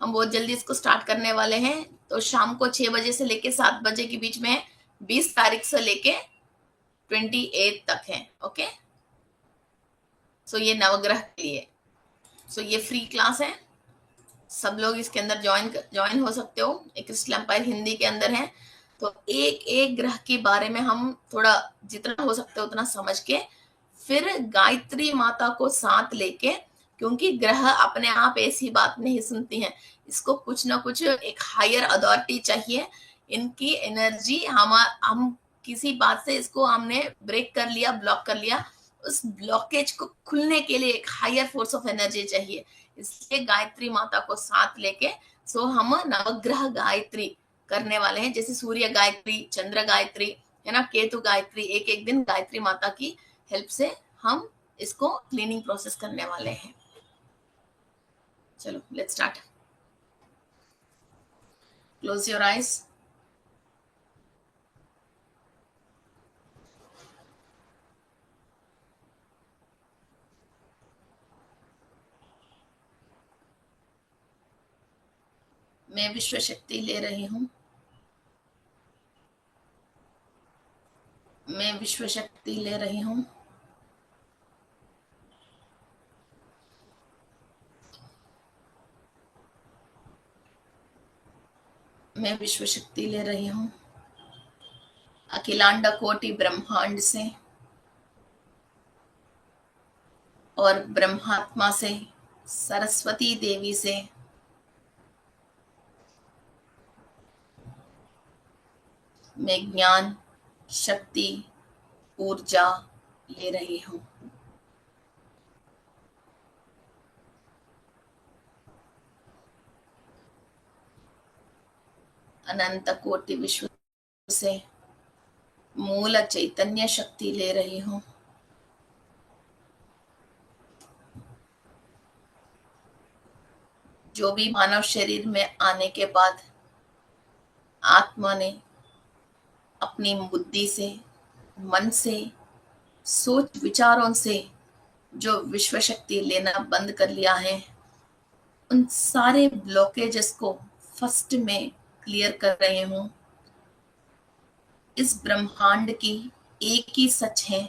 हम बहुत जल्दी इसको स्टार्ट करने वाले हैं। तो शाम को 6 बजे से लेके 7 बजे के बीच में 20 तारीख से लेके 28 तक है। ओके, सो ये नवग्रह के लिए, सो ये फ्री क्लास है, सब लोग इसके अंदर ज्वाइन हो सकते हो। एक क्रिस्टल एम्पायर हिंदी के अंदर है, तो एक एक ग्रह के बारे में हम थोड़ा जितना हो सकता है उतना समझ के फिर गायत्री माता को साथ लेके, क्योंकि ग्रह अपने आप ऐसी बात नहीं सुनती हैं, इसको कुछ ना कुछ एक हायर अथॉरिटी चाहिए। इनकी एनर्जी हम किसी बात से इसको हमने ब्रेक कर लिया, ब्लॉक कर लिया, उस ब्लॉकेज को खुलने के लिए एक हायर फोर्स ऑफ एनर्जी चाहिए। इसलिए गायत्री माता को साथ लेके सो हम नवग्रह गायत्री करने वाले हैं, जैसे सूर्य गायत्री, चंद्र गायत्री है ना, केतु गायत्री, एक एक दिन गायत्री माता की हेल्प से हम इसको क्लीनिंग प्रोसेस करने वाले हैं। चलो let's start. Close your eyes. मैं विश्व शक्ति ले रही हूं, मैं विश्व शक्ति ले रही हूं। मैं विश्व शक्ति ले रही हूं अखिलांड कोटि ब्रह्मांड से और ब्रह्मात्मा से, सरस्वती देवी से मैं ज्ञान, शक्ति, ऊर्जा ले रही हूं। अनंत कोटि विश्व से मूल चैतन्य शक्ति ले रही हूं। जो भी मानव शरीर में आने के बाद आत्मा ने अपनी बुद्धि से, मन से, सोच विचारों से जो विश्व शक्ति लेना बंद कर लिया है, उन सारे ब्लॉकेजेस को फर्स्ट में क्लियर कर रहे हूं। इस ब्रह्मांड की एक ही सच है,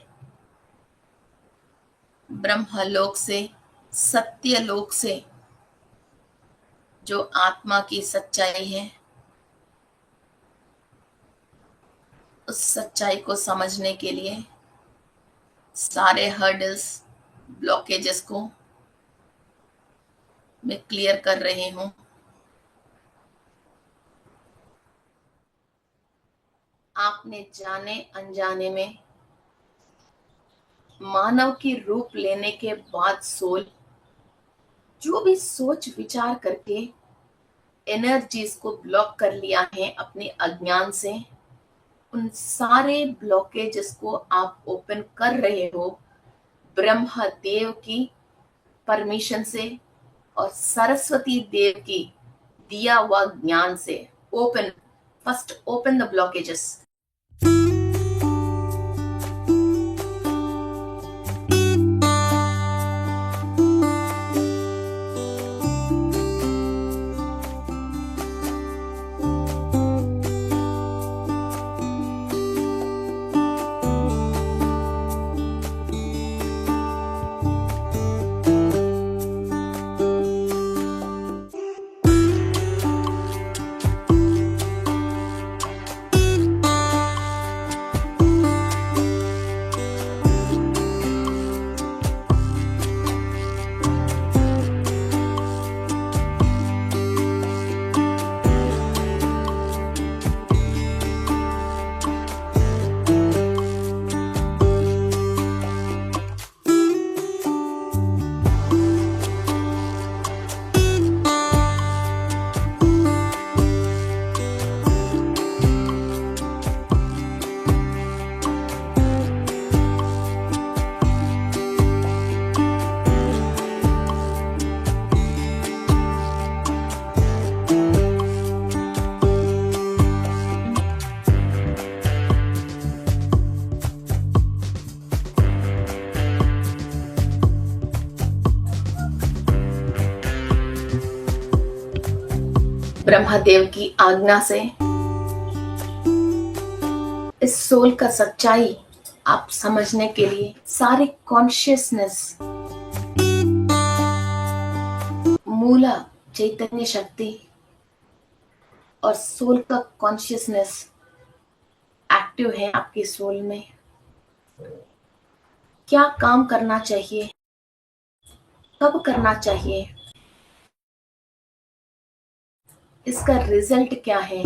ब्रह्मलोक से, सत्यलोक से जो आत्मा की सच्चाई है, उस सच्चाई को समझने के लिए सारे हर्डल्स, ब्लॉकेजेस को मैं क्लियर कर रही हूं। आपने जाने अनजाने में मानव की रूप लेने के बाद सोल जो भी सोच विचार करके एनर्जीज को ब्लॉक कर लिया है अपने अज्ञान से, उन सारे ब्लॉकेजेस को आप ओपन कर रहे हो ब्रह्म देव की परमिशन से और सरस्वती देव की दिया हुआ ज्ञान से। Open, first open the blockages. Brahmadev की आज्ञा से इस सोल का सच्चाई आप समझने के लिए सारे कॉन्शियसनेस, मूला चैतन्य शक्ति और सोल का कॉन्शियसनेस एक्टिव है आपके सोल में। क्या काम करना चाहिए, कब करना चाहिए, इसका रिजल्ट क्या है,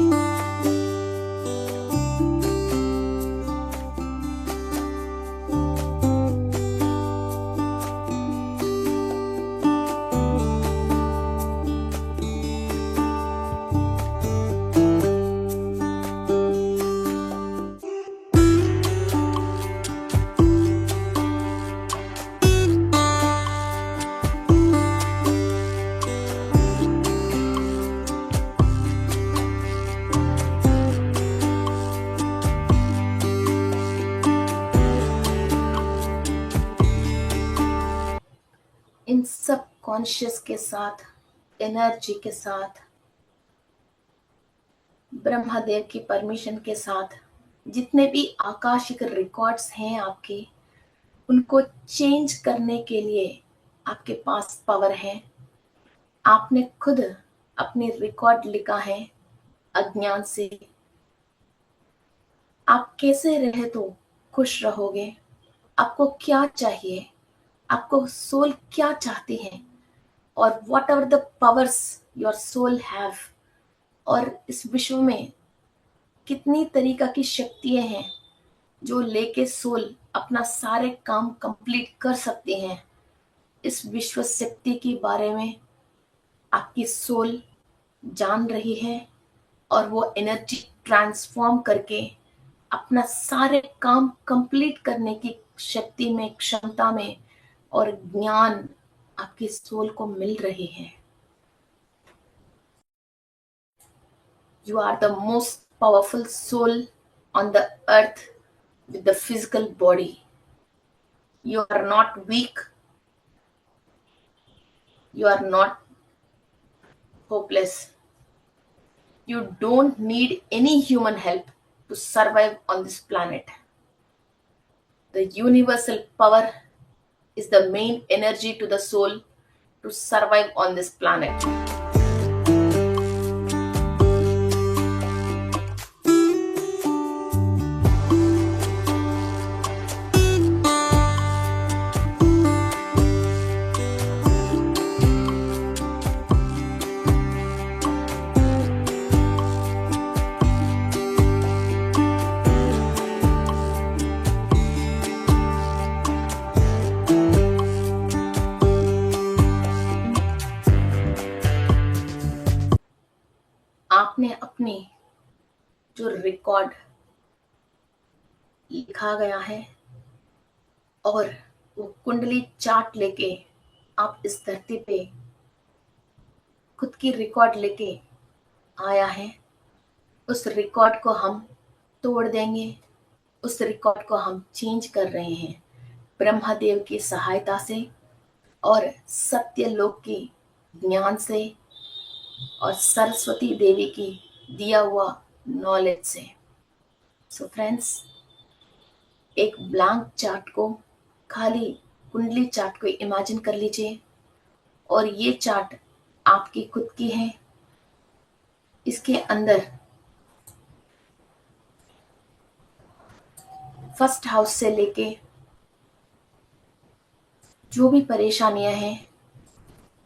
इन सब कॉन्शियस के साथ, एनर्जी के साथ, ब्रह्मदेव की परमिशन के साथ जितने भी आकाशिक रिकॉर्ड्स हैं आपके, उनको चेंज करने के लिए आपके पास पावर है। आपने खुद अपने रिकॉर्ड लिखा है अज्ञान से। आप कैसे रहे तो खुश रहोगे, आपको क्या चाहिए, आपको सोल क्या चाहती है, और whatever the powers your soul have, और इस विश्व में कितनी तरीका की शक्तियां हैं जो लेके सोल अपना सारे काम कंप्लीट कर सकती हैं। इस विश्व शक्ति के बारे में आपकी सोल जान रही है और वो एनर्जी ट्रांसफॉर्म करके अपना सारे काम कंप्लीट करने की शक्ति में, क्षमता में और ज्ञान आपकी सोल को मिल रही है। You are the most powerful soul on the earth with the physical body. You are not weak. You are not hopeless. You don't need any human help to survive on this planet. The universal power is the main energy to the soul to survive on this planet. आपने अपनी जो record लिखा गया है और वो कुंडली chart लेके आप इस धरती पे खुद की रिकॉर्ड लेके आया है, उस रिकॉर्ड को हम तोड़ देंगे, उस रिकॉर्ड को हम चेंज कर रहे हैं ब्रह्मदेव की सहायता से और सत्यलोक की ज्ञान से और सरस्वती देवी की दिया हुआ नॉलेज से। सो फ्रेंड्स, एक ब्लैंक चार्ट को, खाली कुंडली चार्ट को इमेजिन कर लीजिए और ये चार्ट आपकी खुद की है। इसके अंदर फर्स्ट हाउस से लेके जो भी परेशानियां हैं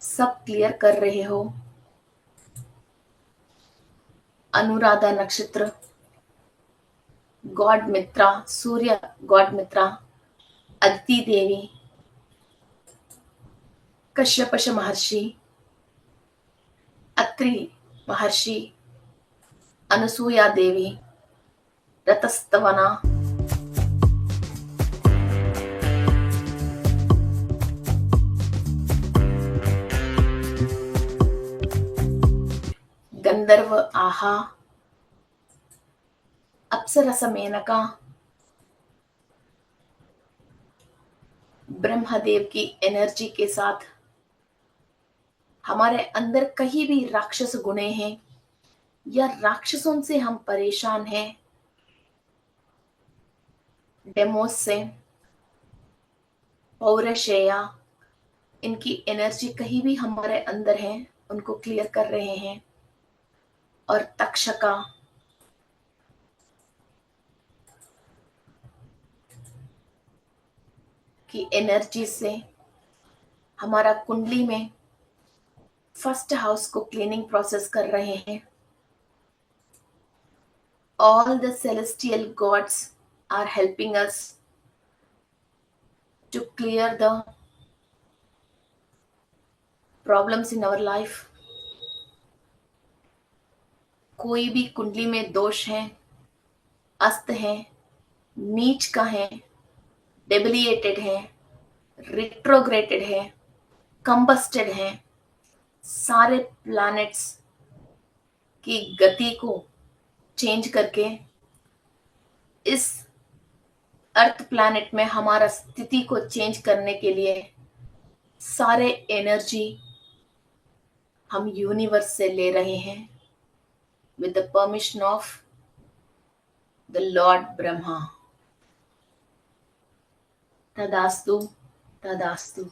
सब क्लियर कर रहे हो। अनुराधा नक्षत्र, गॉड मित्रा, सूर्य गॉड मित्रा, अदिति देवी, कश्यपश महर्षि, अत्रि महर्षि, अनुसूया देवी, रतस्तवना, गंधर्व आहा, अप्सरस मेनका, ब्रह्मदेव की एनर्जी के साथ हमारे अंदर कहीं भी राक्षस गुणे हैं या राक्षसों से हम परेशान हैं, डेमोस से, पौरशेया, इनकी एनर्जी कहीं भी हमारे अंदर है उनको क्लियर कर रहे हैं। और तक्षका, की एनर्जी से हमारा कुंडली में फर्स्ट हाउस को क्लीनिंग प्रोसेस कर रहे हैं। All the celestial gods are helping us to clear the problems in our life. कोई भी कुंडली में दोष है, अस्त है, नीच का है, डेबिलिएटेड है, रिट्रोग्रेटेड है, कंबस्टेड है, सारे प्लैनेट्स की गति को चेंज करके इस अर्थ प्लैनेट में हमारा स्थिति को चेंज करने के लिए सारे एनर्जी हम यूनिवर्स से ले रहे हैं with the permission of the Lord Brahma. Tadastu, tadastu,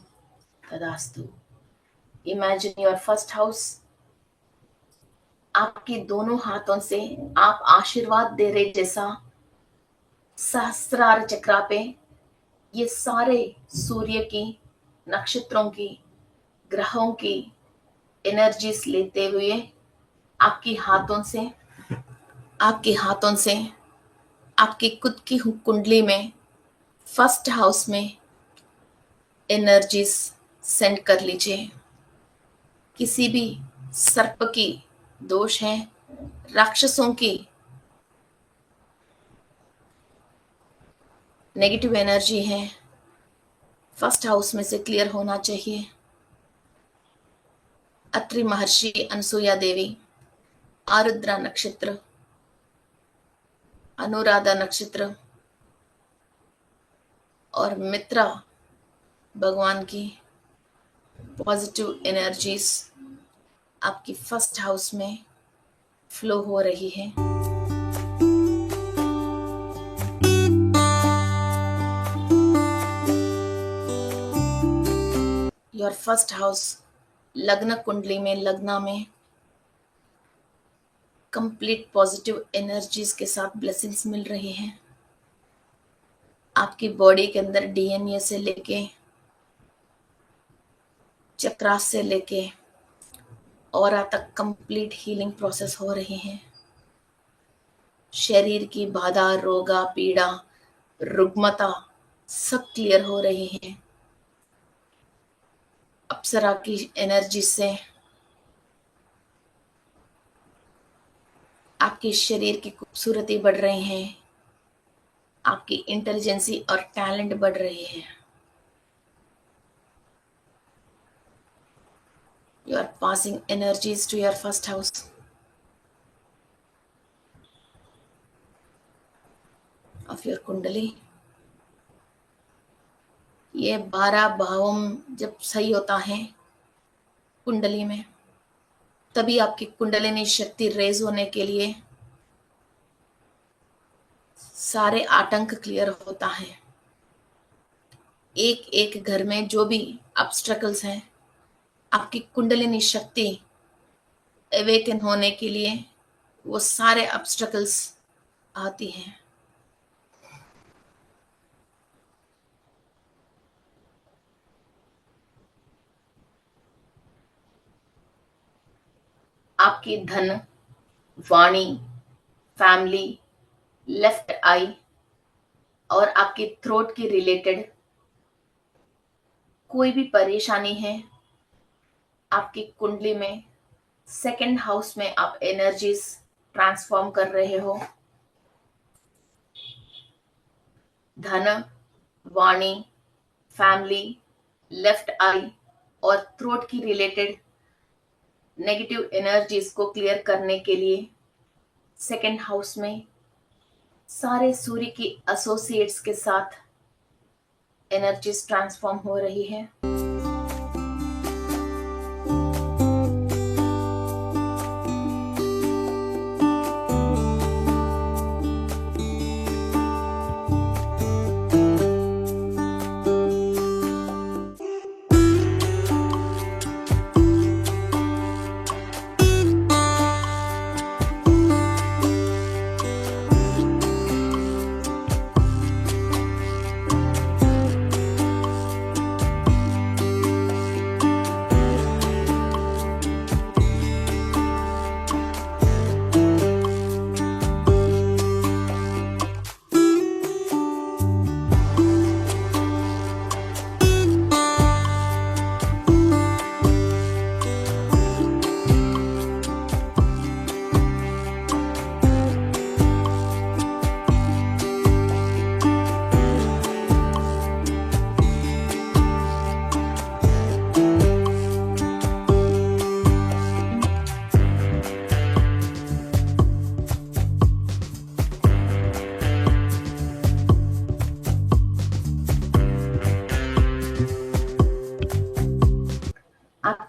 tadastu. Imagine your first house. आपके दोनों हाथों से आप आशीर्वाद दे रहे जैसा सहस्रार चक्रा पे ये सारे सूर्य की, नक्षत्रों की, ग्रहों की एनर्जीज लेते हुए आपके हाथों से आपकी खुद की कुंडली में फर्स्ट हाउस में एनर्जीज सेंड कर लीजिए। किसी भी सर्प की दोष है, राक्षसों की नेगेटिव एनर्जी है, फर्स्ट हाउस में से क्लियर होना चाहिए। अत्रि महर्षि, अनसुया देवी, आरुद्रा नक्षत्र, अनुराधा नक्षत्र और मित्रा भगवान की पॉजिटिव एनर्जीज आपकी फर्स्ट हाउस में फ्लो हो रही है। योर फर्स्ट हाउस लग्न कुंडली में, लग्ना में कंप्लीट पॉजिटिव एनर्जीज के साथ ब्लेसिंग्स मिल रही हैं। आपकी बॉडी के अंदर डीएनए से लेके, चक्रास से लेके ऑरा तक कंप्लीट हीलिंग प्रोसेस हो रही है। शरीर की बाधा, रोगा, पीड़ा, रुग्मता सब क्लियर हो रही है। अप्सरा की एनर्जी से आपके शरीर की खूबसूरती बढ़ रही है, आपकी इंटेलिजेंसी और टैलेंट बढ़ रही है। You are passing energies to your first house. Of your कुंडली। ये 12 भावों जब सही होता है कुंडली में, तभी आपकी कुंडलिनी शक्ति रेज होने के लिए सारे आतंक क्लियर होता है। एक एक घर में जो भी ऑब्स्टेकल्स हैं, आपकी कुंडलिनी शक्ति अवेकन होने के लिए वो सारे ऑब्स्टेकल्स आती हैं। आपकी धन, वाणी, फैमिली, लेफ्ट आई और आपकी थ्रोट की रिलेटेड कोई भी परेशानी है, आपकी कुंडली में सेकंड हाउस में आप एनर्जीज ट्रांसफॉर्म कर रहे हो। धन, वाणी, फैमिली, लेफ्ट आई और थ्रोट की रिलेटेड नेगेटिव एनर्जीज को क्लियर करने के लिए सेकंड हाउस में सारे सूर्य की एसोसिएट्स के साथ एनर्जीज ट्रांसफॉर्म हो रही है।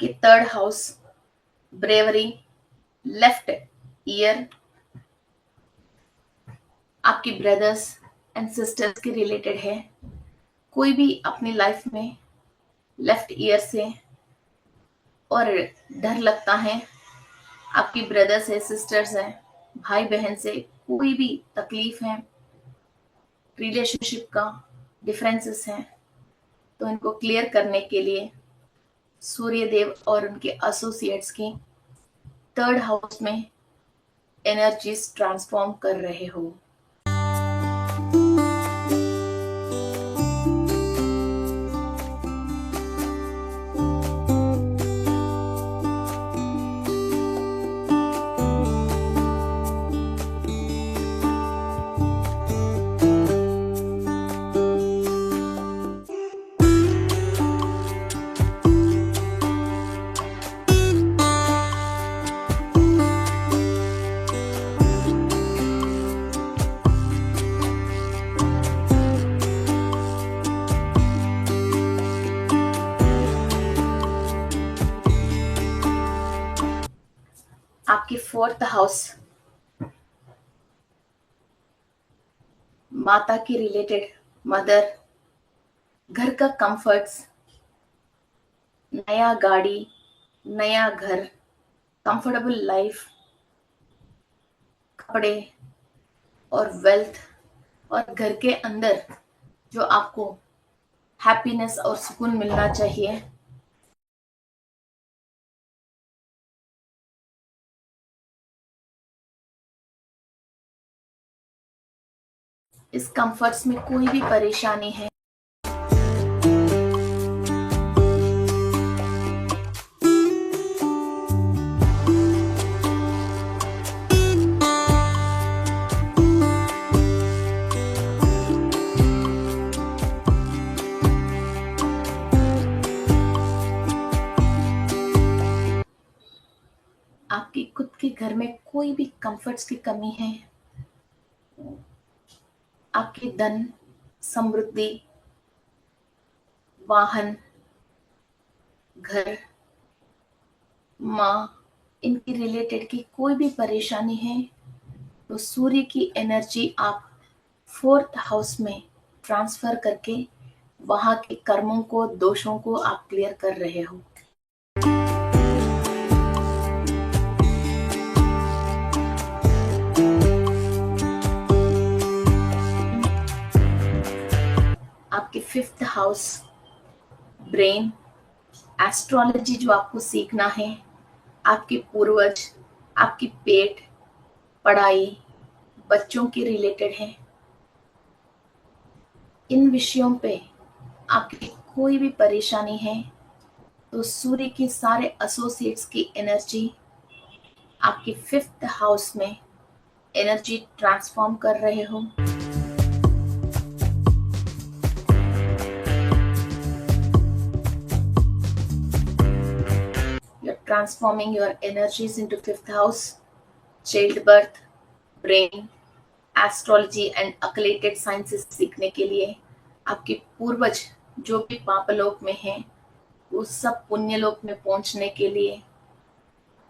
आपके third house bravery, left ear, आपकी ब्रदर्स एंड सिस्टर्स के रिलेटेड है। कोई भी अपनी लाइफ में लेफ्ट ईयर से और डर लगता है, आपकी ब्रदर्स है, सिस्टर्स है, भाई बहन से कोई भी तकलीफ है, रिलेशनशिप का डिफरेंसेस हैं, तो इनको क्लियर करने के लिए सूर्य देव और उनके एसोसिएट्स की थर्ड हाउस में एनर्जीज ट्रांसफॉर्म कर रहे हो। आपकी फोर्थ हाउस माता के रिलेटेड, मदर, घर का कंफर्ट्स, नया गाड़ी, नया घर, कंफर्टेबल लाइफ, कपड़े और वेल्थ, और घर के अंदर जो आपको हैप्पीनेस और सुकून मिलना चाहिए, इस कंफर्ट्स में कोई भी परेशानी है, आपके खुद के घर में कोई भी कंफर्ट्स की कमी है, आपके धन, समृद्धि, वाहन, घर, माँ, इनके रिलेटेड की कोई भी परेशानी है, तो सूर्य की एनर्जी आप फोर्थ हाउस में ट्रांसफर करके वहां के कर्मों को, दोषों को आप क्लियर कर रहे हो। आपके फिफ्थ हाउस ब्रेन, एस्ट्रोलॉजी जो आपको सीखना है, आपके पूर्वज, आपकी पेट, पढ़ाई, बच्चों के रिलेटेड है, इन विषयों पे आपकी कोई भी परेशानी है, तो सूर्य के सारे एसोसिएट्स की एनर्जी आपके फिफ्थ हाउस में एनर्जी ट्रांसफॉर्म कर रहे हो। You're transforming your energies into fifth house, childbirth, brain, astrology and occulted sciences सीखने के लिए आपके पूर्वज जो भी पापलोक में हैं, वो सब पुण्यलोक में पहुंचने के लिए,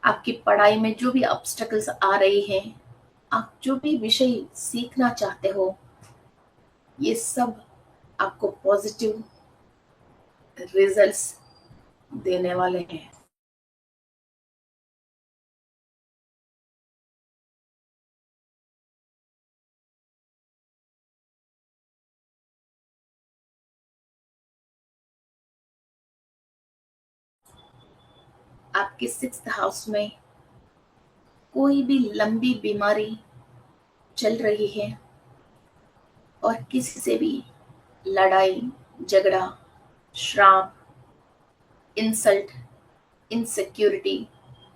आपकी पढ़ाई में जो भी ऑब्स्टेकल्स आ रही हैं, आप जो भी विषय सीखना चाहते हो, ये सब आपको पॉजिटिव रिजल्ट्स देने वाले हैं। आपके सिक्स्थ हाउस में कोई भी लंबी बीमारी चल रही है और किसी से भी लड़ाई, झगड़ा, श्राप, इंसल्ट, इनसिक्योरिटी,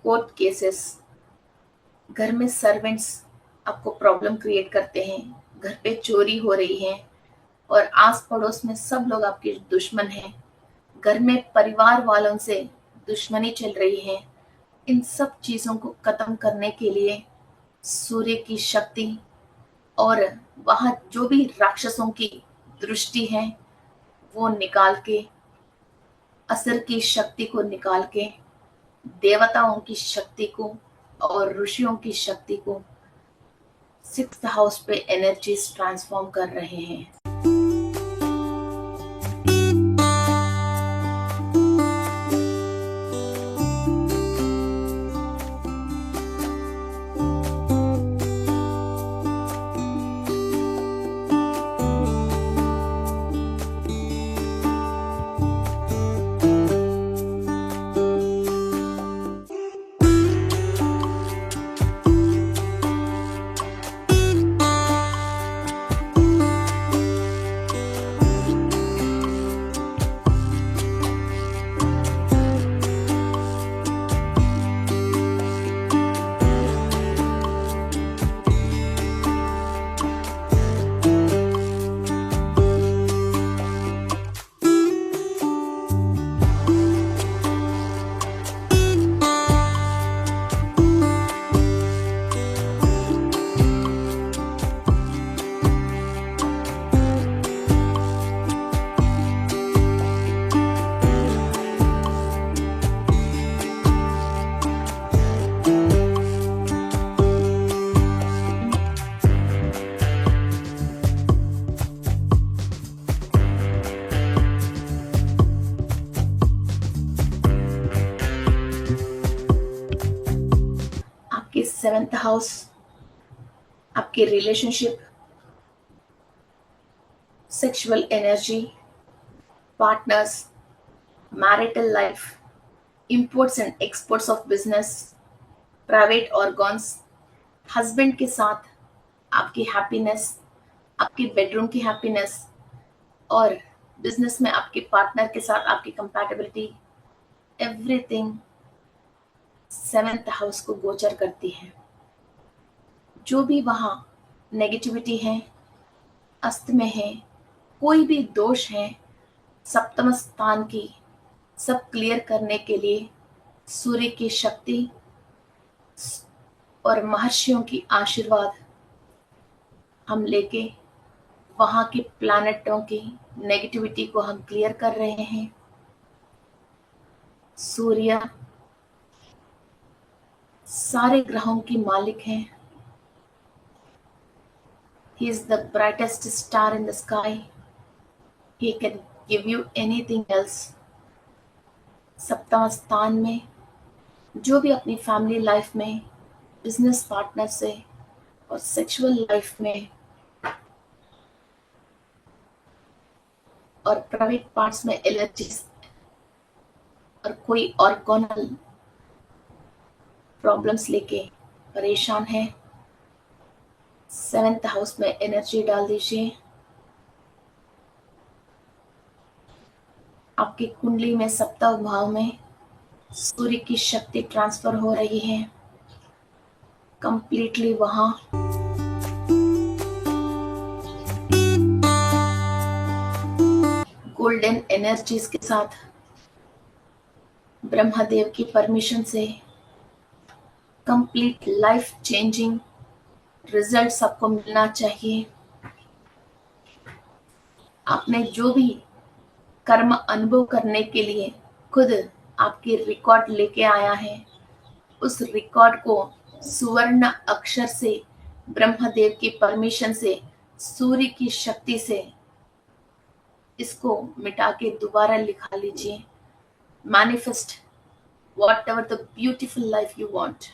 कोर्ट केसेस, घर में सर्वेंट्स आपको प्रॉब्लम क्रिएट करते हैं, घर पे चोरी हो रही है और आस पड़ोस में सब लोग आपके दुश्मन हैं, घर में परिवार वालों से दुश्मनी चल रही है, इन सब चीजों को खत्म करने के लिए सूर्य की शक्ति और वहां जो भी राक्षसों की दृष्टि है वो निकाल के, असर की शक्ति को निकाल के देवताओं की शक्ति को और ऋषियों की शक्ति को 6th हाउस पे एनर्जीज ट्रांसफॉर्म कर रहे हैं। आपके 7th हाउस आपके relationship, sexual energy, partners, marital life, imports and exports of business, private organs, husband के साथ आपकी हैप्पीनेस, आपकी बेडरूम की हैप्पीनेस, और बिजनेस में आपके पार्टनर के साथ आपकी कंपैटिबिलिटी, एवरीथिंग 7th हाउस को गोचर करती है। जो भी वहाँ नेगेटिविटी है, अस्त में है, कोई भी दोष है, सप्तम स्थान की सब क्लियर करने के लिए सूर्य की शक्ति और महर्षियों की आशीर्वाद हम लेके वहाँ की प्लैनेटों की नेगेटिविटी को हम क्लियर कर रहे हैं। सूर्य सारे ग्रहों की मालिक हैं। He is the brightest star in the sky. He can give you anything else. सप्तम स्थान में जो भी अपनी फैमिली लाइफ में, बिजनेस पार्टनर से और सेक्सुअल लाइफ में और प्राइवेट पार्ट्स में एलर्जीज और कोई ऑर्गोनल प्रॉब्लम्स लेके परेशान है, 7th हाउस में एनर्जी डाल दीजिए। आपकी कुंडली में सप्तम भाव में सूर्य की शक्ति ट्रांसफर हो रही है कंप्लीटली। वहां गोल्डन एनर्जीज के साथ ब्रह्मदेव की परमिशन से कंप्लीट लाइफ चेंजिंग रिजल्ट सबको मिलना चाहिए। आपने जो भी कर्म अनुभव करने के लिए खुद आपकी रिकॉर्ड लेके आया है, उस रिकॉर्ड को सुवर्ण अक्षर से ब्रह्मदेव की परमिशन से, सूर्य की शक्ति से इसको मिटा के दोबारा लिखा लीजिए। Manifest whatever the beautiful life you want.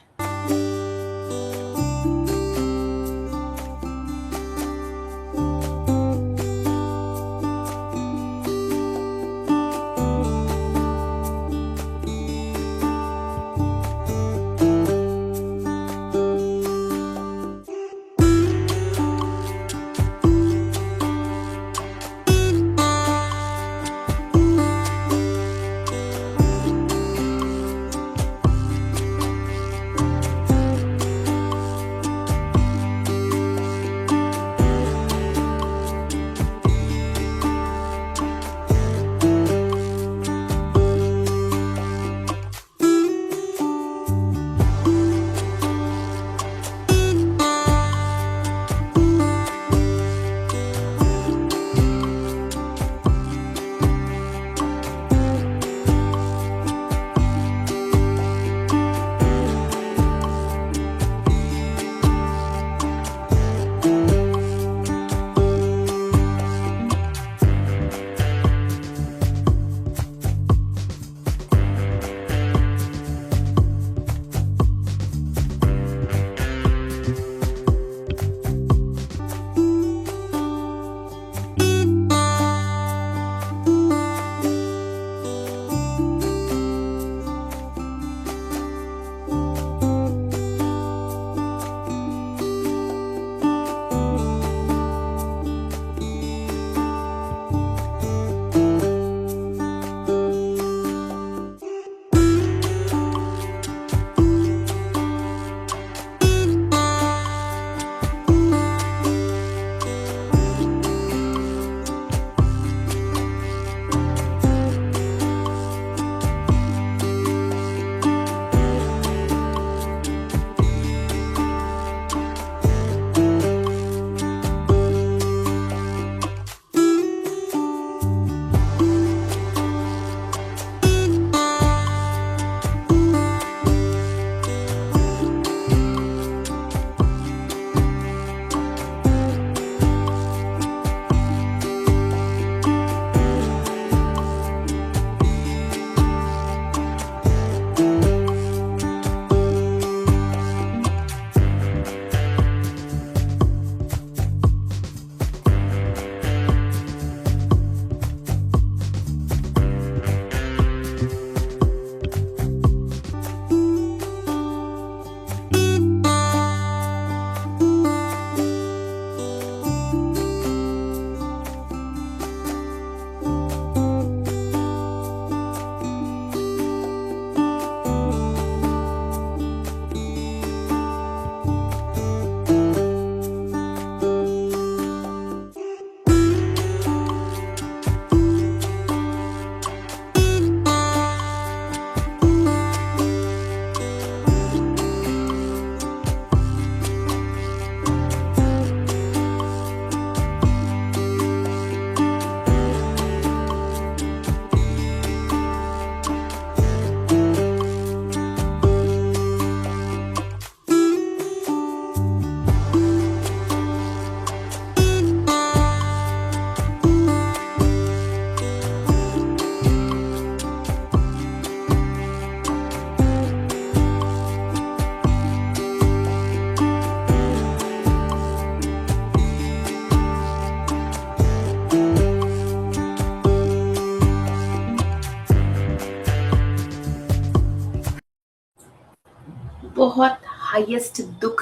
बहुत हाईएस्ट दुख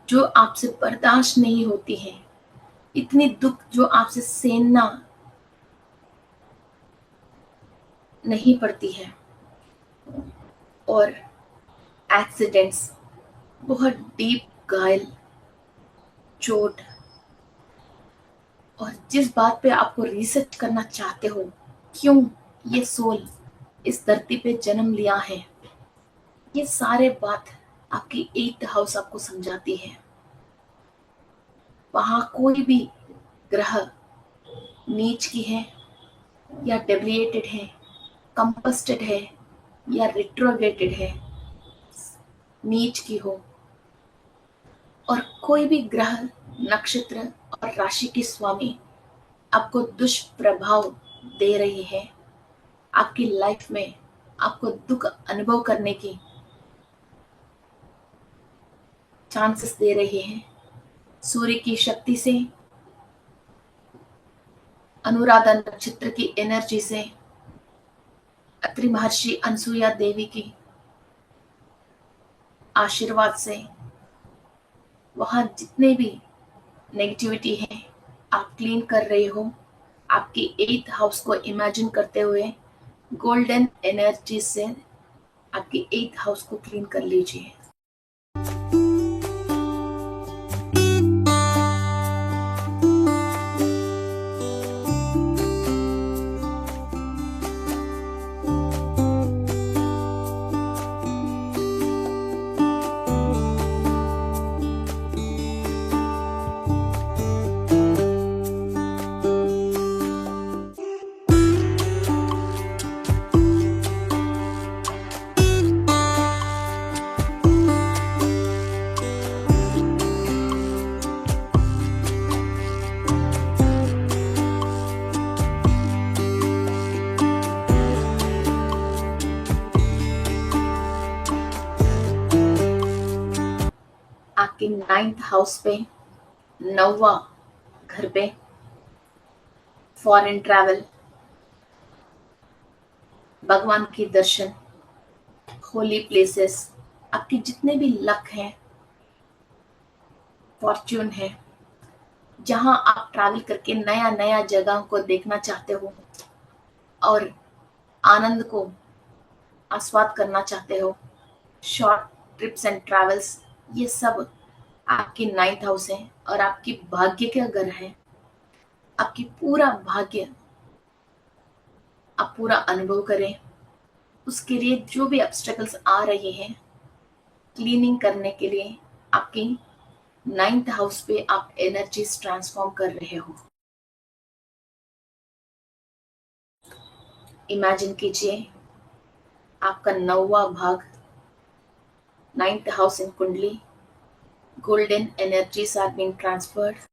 जो आपसे बर्दाश्त नहीं होती है, इतनी दुख जो आपसे सहना नहीं पड़ती है, और एक्सीडेंट्स, बहुत डीप घायल, चोट, और जिस बात पे आपको रिसर्च करना चाहते हो, क्यों ये सोल इस धरती पे जन्म लिया है, ये सारे बात आपकी 8th हाउस आपको समझाती है। वहां कोई भी ग्रह नीच की है या डेविएटेड है, कंपस्टेड है या रिट्रोग्रेटेड है, नीच की हो, और कोई भी ग्रह, नक्षत्र और राशि के स्वामी आपको दुष्प्रभाव दे रही है, आपकी लाइफ में आपको दुख अनुभव करने की चांसेस दे रही है, सूर्य की शक्ति से, अनुराधा नक्षत्र की एनर्जी से, अत्रि महर्षि अनसुईया देवी की आशीर्वाद से, वहां जितने भी नेगेटिविटी है आप क्लीन कर रहे हो। आपकी 8th हाउस को इमेजिन करते हुए गोल्डन एनर्जी से आपकी 8th हाउस को क्लीन कर लीजिए। आपके 9th हाउस पे, 9वां घर पे, फॉरेन ट्रैवल, भगवान के दर्शन, होली प्लेसेस, आपके जितने भी लक हैं, फॉर्च्यून है, जहां आप ट्रैवल करके नया नया जगह को देखना चाहते हो और आनंद को आस्वाद करना चाहते हो, शॉर्ट ट्रिप्स एंड ट्रैवल्स, ये सब आपकी 9th हाउस है और आपकी भाग्य का घर है। आपकी पूरा भाग्य आप पूरा अनुभव करें, उसके लिए जो भी ऑब्स्टेकल्स आ रहे हैं क्लीनिंग करने के लिए आपकी 9th हाउस पे आप एनर्जीज ट्रांसफॉर्म कर रहे हो। इमेजिन कीजिए आपका 9वां भाग, 9th हाउस इन कुंडली, golden energies are being transferred.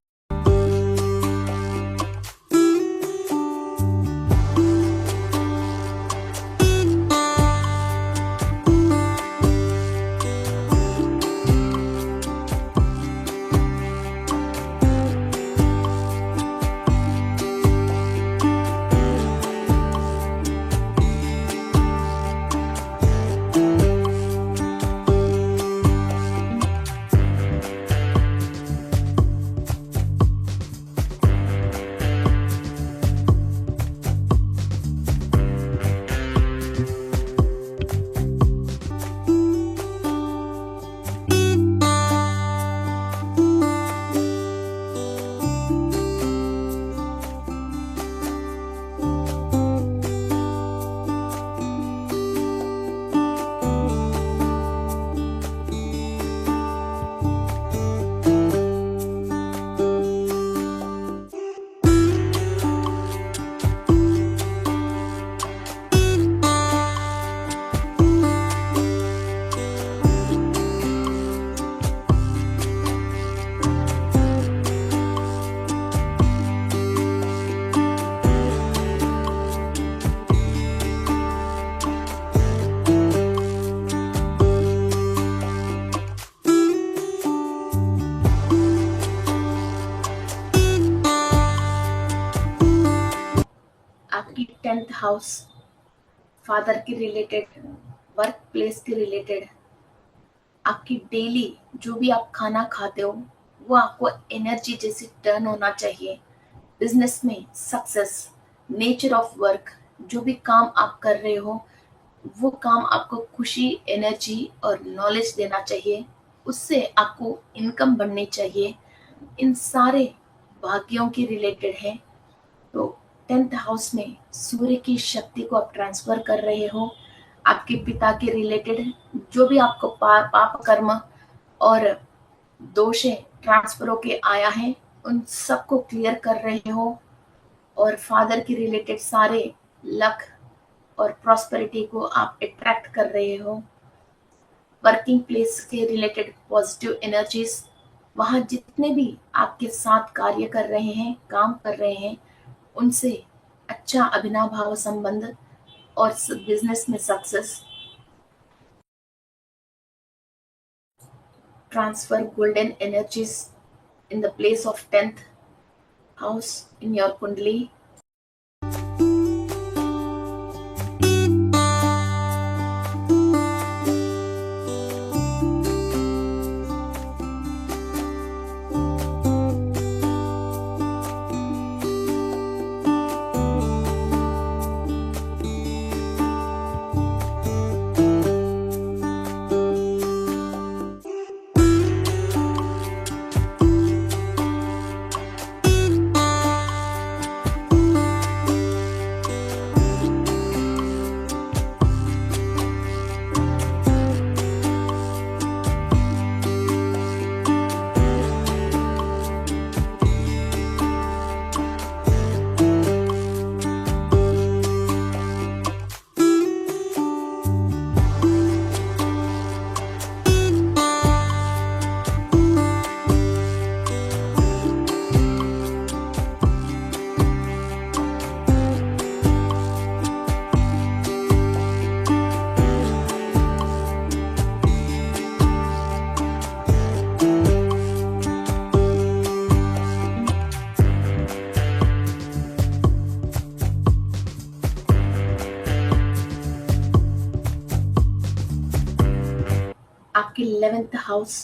आपकी 10th हाउस फादर के रिलेटेड, वर्क प्लेस के रिलेटेड, आपकी डेली जो भी आप खाना खाते हो वो आपको एनर्जी जैसे टर्न होना चाहिए। बिजनेस में सक्सेस, नेचर ऑफ वर्क, जो भी काम आप कर रहे हो वो काम आपको खुशी, एनर्जी और नॉलेज देना चाहिए। उससे आपको इनकम बढ़नी चाहिए। इन सारे भाग्यों के रिलेटेड है। तो 10th हाउस में सूर्य की शक्ति को आप ट्रांसफर कर रहे हो। आपके पिता के रिलेटेड जो भी आपको पाप कर्म और दोषे ट्रांसफर होके आया है उन सबको क्लियर कर रहे हो। और फादर के रिलेटेड सारे लक और प्रॉस्पेरिटी को आप अट्रैक्ट कर रहे हो। वर्किंग प्लेस के रिलेटेड पॉजिटिव एनर्जीज, वहाँ जितने भी आपके साथ कार्य कर रहे हैं, काम कर रहे हैं, उनसे अच्छा अभिनव भाव संबंध और बिजनेस में success. Transfer golden energies in the place of 10th house in your kundali. आपकी 11th house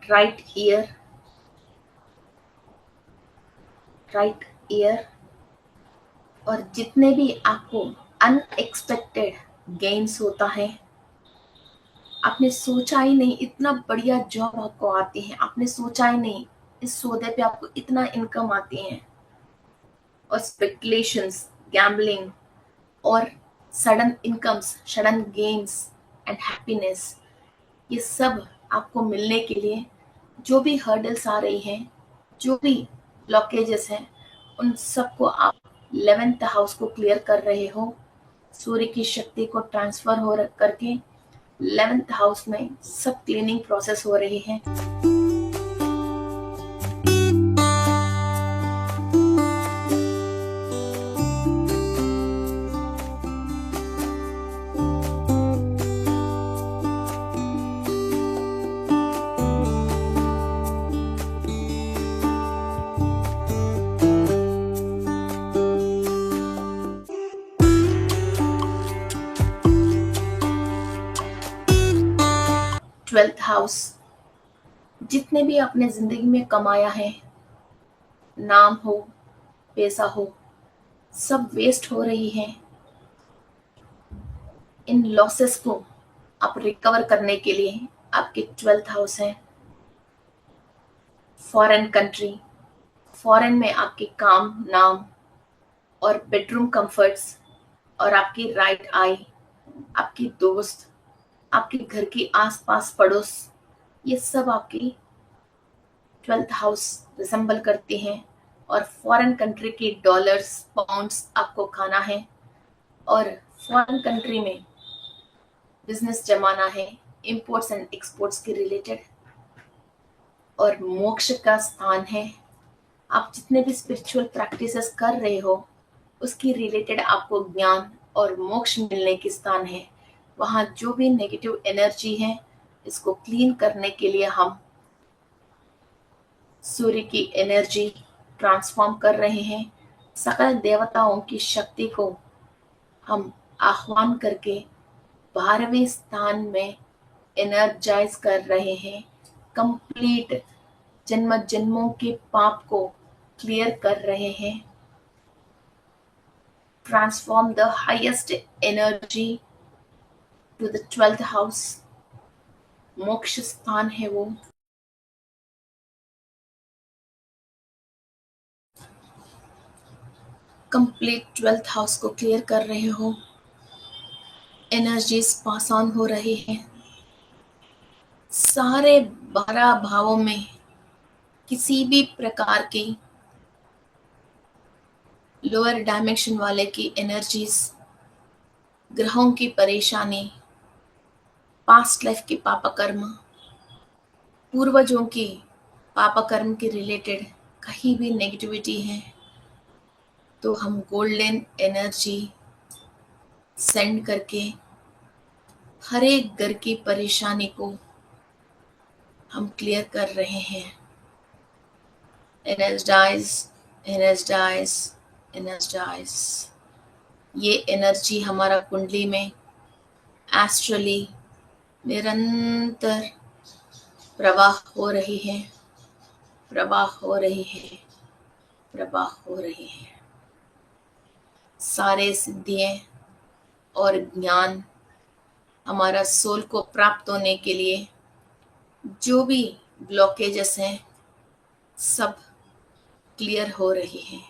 right year, right year और जितने भी आपको अनएक्सपेक्टेड गेन्स होता है, आपने सोचा ही नहीं इतना बढ़िया जॉब आपको आती है, आपने सोचा ही नहीं इस सौदे पे आपको इतना इनकम आती है। और स्पेकुलेशंस, गैम्बलिंग और sudden incomes, sudden gains and happiness, ये सब आपको मिलने के लिए जो भी हर्डल्स आ रही हैं, जो भी ब्लॉकेजेस हैं, उन सबको आप 11th हाउस को क्लियर कर रहे हो। सूर्य की शक्ति को ट्रांसफर हो करके 11th हाउस में सब क्लीनिंग प्रोसेस हो रही है। ट्वेल्थ हाउस, जितने भी आपने जिंदगी में कमाया है, नाम हो, पैसा हो, सब वेस्ट हो रही है। इन लॉसेस को आप रिकवर करने के लिए आपके 12th हाउस है। फॉरेन कंट्री, फॉरेन में आपके काम, नाम और बेडरूम कंफर्ट्स और आपकी राइट आई, आपकी दोस्त, आपके घर के आसपास पड़ोस, ये सब आपकी 12th हाउस रिसेंबल करती हैं। और फॉरेन कंट्री की डॉलर्स, पाउंड्स आपको खाना है और फॉरेन कंट्री में बिजनेस जमाना है, इंपोर्ट्स एंड एक्सपोर्ट्स के रिलेटेड। और मोक्ष का स्थान है। आप जितने भी स्पिरिचुअल प्रैक्टिसेस कर रहे हो उसकी रिलेटेड आपको ज्ञान और मोक्ष मिलने के स्थान है। वहाँ जो भी नेगेटिव एनर्जी है इसको क्लीन करने के लिए हम सूर्य की एनर्जी ट्रांसफॉर्म कर रहे हैं। सकल देवताओं की शक्ति को हम आह्वान करके 12वें स्थान में एनर्जाइज कर रहे हैं, कंप्लीट जन्म जन्मों के पाप को क्लियर कर रहे हैं, transform the highest energy to the 12th house. मोक्ष स्थान है वो। कंप्लीट 12th हाउस को क्लियर कर रहे हो, एनर्जीज पास ऑन हो रही है। सारे 12 भावों में किसी भी प्रकार की लोअर डायमेंशन वाले की एनर्जीज, ग्रहों की परेशानी, पास्ट लाइफ की पाप कर्म, पूर्वजों की पाप कर्म के रिलेटेड कहीं भी नेगेटिविटी है तो हम गोल्डन एनर्जी सेंड करके हर एक घर की परेशानी को हम क्लियर कर रहे हैं। Energize, energize, energize. ये एनर्जी हमारा कुंडली में एस्ट्रली निरंतर प्रवाह हो रही है, प्रवाह हो रही है, प्रवाह हो रही है। सारे सिद्धियाँ और ज्ञान हमारा सोल को प्राप्त होने के लिए जो भी ब्लॉकेजेस हैं सब क्लियर हो रही हैं।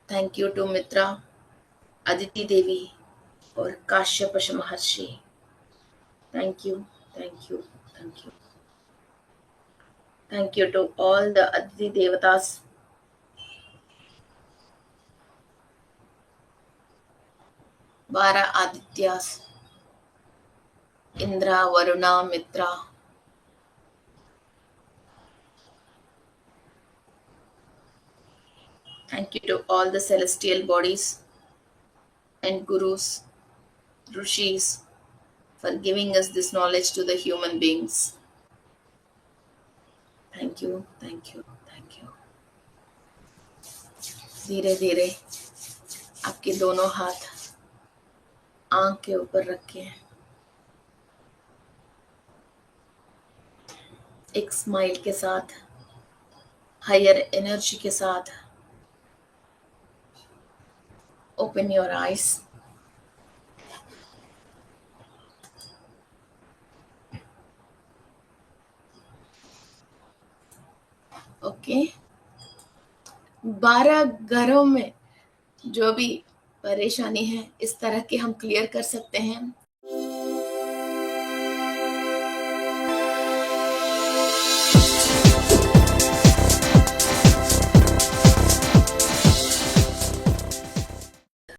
थैंक यू टू मित्रा, अदिति देवी और काश्यप महर्षि। Thank you, thank you, thank you. Thank you to all the Aditi Devatas. 12 Adityas, Indra, Varuna, Mitra. Thank you to all the celestial bodies and gurus, rishis for giving us this knowledge to the human beings. Thank you, thank you, thank you. धीरे धीरे आपके दोनों हाथ आंख के ऊपर रखें, एक स्माइल के साथ, हायर एनर्जी के साथ ओपन योर आईज। ओके, 12 घरों में जो भी परेशानी है इस तरह के हम क्लियर कर सकते हैं।